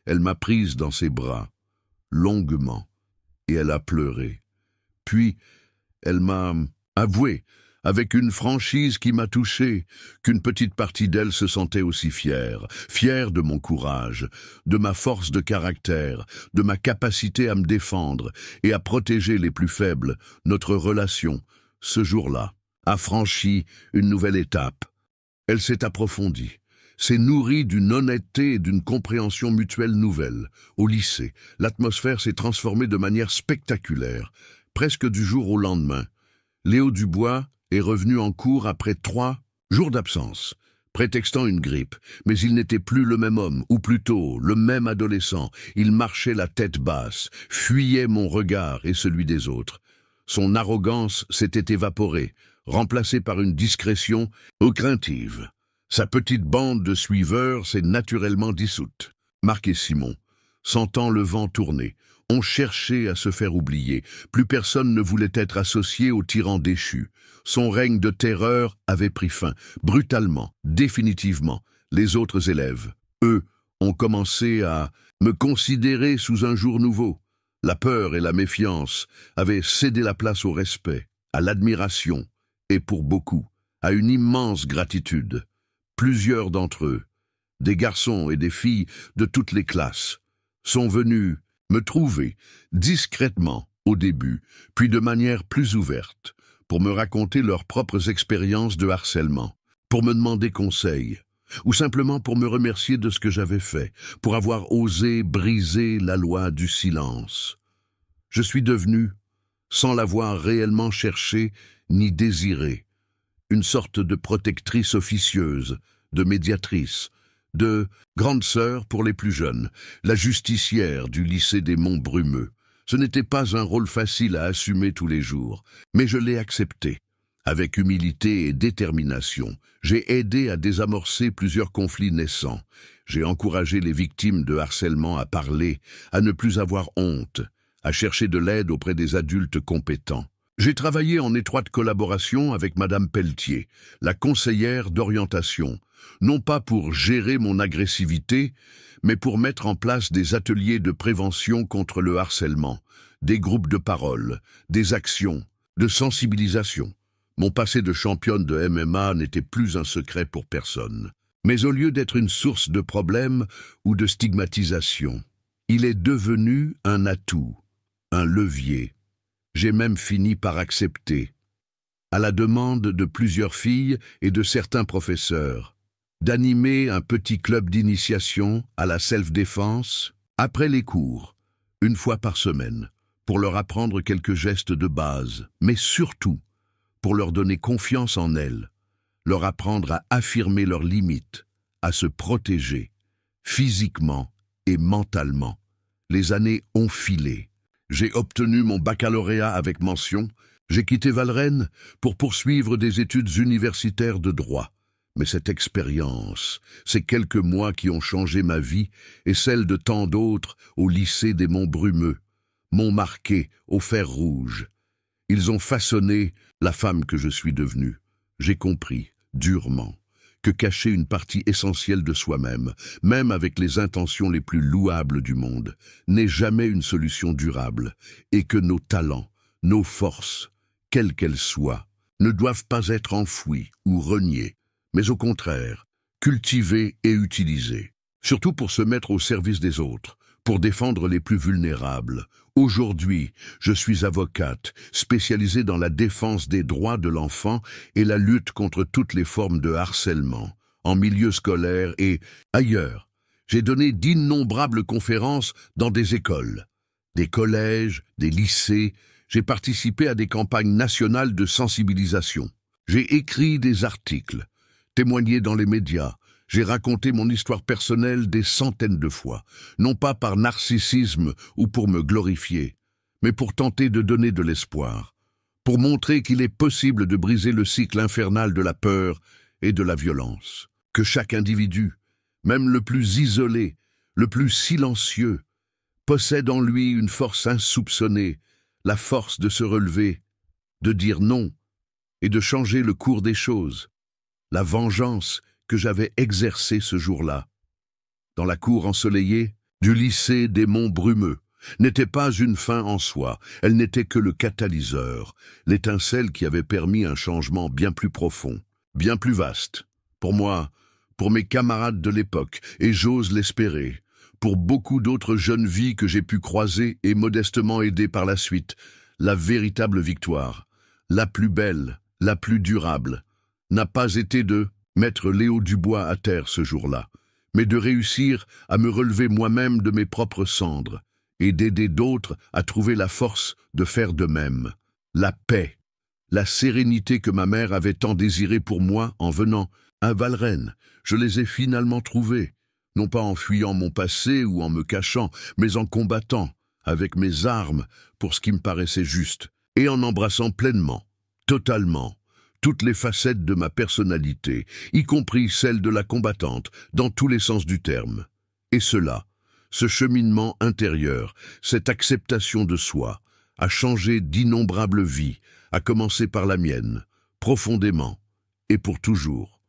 Elle m'a prise dans ses bras, longuement, et elle a pleuré. Puis, elle m'a avoué, avec une franchise qui m'a touché, qu'une petite partie d'elle se sentait aussi fière, fière de mon courage, de ma force de caractère, de ma capacité à me défendre et à protéger les plus faibles. Notre relation, ce jour-là, a franchi une nouvelle étape. Elle s'est approfondie, s'est nourrie d'une honnêteté et d'une compréhension mutuelle nouvelle. Au lycée, l'atmosphère s'est transformée de manière spectaculaire, presque du jour au lendemain. Léo Dubois est revenu en cours après 3 jours d'absence, prétextant une grippe, mais il n'était plus le même homme, ou plutôt le même adolescent. Il marchait la tête basse, fuyait mon regard et celui des autres. Son arrogance s'était évaporée, remplacée par une discrétion craintive. Sa petite bande de suiveurs s'est naturellement dissoute. Marc et Simon, sentant le vent tourner, ont cherché à se faire oublier. Plus personne ne voulait être associé au tyran déchu. Son règne de terreur avait pris fin, brutalement, définitivement. Les autres élèves, eux, ont commencé à me considérer sous un jour nouveau. La peur et la méfiance avaient cédé la place au respect, à l'admiration, et pour beaucoup, à une immense gratitude. Plusieurs d'entre eux, des garçons et des filles de toutes les classes, sont venus me trouver discrètement au début, puis de manière plus ouverte, pour me raconter leurs propres expériences de harcèlement, pour me demander conseil, ou simplement pour me remercier de ce que j'avais fait, pour avoir osé briser la loi du silence. Je suis devenu, sans l'avoir réellement cherché ni désiré, une sorte de protectrice officieuse, de médiatrice, de grande sœur pour les plus jeunes, la justicière du lycée des Monts Brumeux. Ce n'était pas un rôle facile à assumer tous les jours, mais je l'ai accepté. Avec humilité et détermination, j'ai aidé à désamorcer plusieurs conflits naissants. J'ai encouragé les victimes de harcèlement à parler, à ne plus avoir honte, à chercher de l'aide auprès des adultes compétents. J'ai travaillé en étroite collaboration avec Madame Pelletier, la conseillère d'orientation, non pas pour gérer mon agressivité, mais pour mettre en place des ateliers de prévention contre le harcèlement, des groupes de parole, des actions, de sensibilisation. Mon passé de championne de MMA n'était plus un secret pour personne. Mais au lieu d'être une source de problèmes ou de stigmatisation, il est devenu un atout, un levier. J'ai même fini par accepter, à la demande de plusieurs filles et de certains professeurs, d'animer un petit club d'initiation à la self-défense après les cours, une fois par semaine, pour leur apprendre quelques gestes de base, mais surtout pour leur donner confiance en elles, leur apprendre à affirmer leurs limites, à se protéger, physiquement et mentalement. Les années ont filé. J'ai obtenu mon baccalauréat avec mention. J'ai quitté Valrennes pour poursuivre des études universitaires de droit. Mais cette expérience, ces quelques mois qui ont changé ma vie et celle de tant d'autres au lycée des Monts Brumeux, m'ont marqué au fer rouge. Ils ont façonné la femme que je suis devenue. J'ai compris, durement, que cacher une partie essentielle de soi-même, même avec les intentions les plus louables du monde, n'est jamais une solution durable, et que nos talents, nos forces, quelles qu'elles soient, ne doivent pas être enfouies ou reniées, mais au contraire, cultivées et utilisées, surtout pour se mettre au service des autres, pour défendre les plus vulnérables. Aujourd'hui, je suis avocate, spécialisée dans la défense des droits de l'enfant et la lutte contre toutes les formes de harcèlement, en milieu scolaire et ailleurs. J'ai donné d'innombrables conférences dans des écoles, des collèges, des lycées. J'ai participé à des campagnes nationales de sensibilisation. J'ai écrit des articles, témoigné dans les médias. J'ai raconté mon histoire personnelle des centaines de fois, non pas par narcissisme ou pour me glorifier, mais pour tenter de donner de l'espoir, pour montrer qu'il est possible de briser le cycle infernal de la peur et de la violence, que chaque individu, même le plus isolé, le plus silencieux, possède en lui une force insoupçonnée, la force de se relever, de dire non et de changer le cours des choses, la vengeance que j'avais exercée ce jour-là, dans la cour ensoleillée du lycée des Monts Brumeux, n'était pas une fin en soi, elle n'était que le catalyseur, l'étincelle qui avait permis un changement bien plus profond, bien plus vaste, pour moi, pour mes camarades de l'époque, et j'ose l'espérer, pour beaucoup d'autres jeunes vies que j'ai pu croiser et modestement aider par la suite, la véritable victoire, la plus belle, la plus durable, n'a pas été de mettre Léo Dubois à terre ce jour-là, mais de réussir à me relever moi-même de mes propres cendres et d'aider d'autres à trouver la force de faire de même. La paix, la sérénité que ma mère avait tant désirée pour moi en venant à Valrennes, je les ai finalement trouvées, non pas en fuyant mon passé ou en me cachant, mais en combattant, avec mes armes, pour ce qui me paraissait juste, et en embrassant pleinement, totalement, toutes les facettes de ma personnalité, y compris celle de la combattante, dans tous les sens du terme. Et cela, ce cheminement intérieur, cette acceptation de soi, a changé d'innombrables vies, à commencer par la mienne, profondément et pour toujours.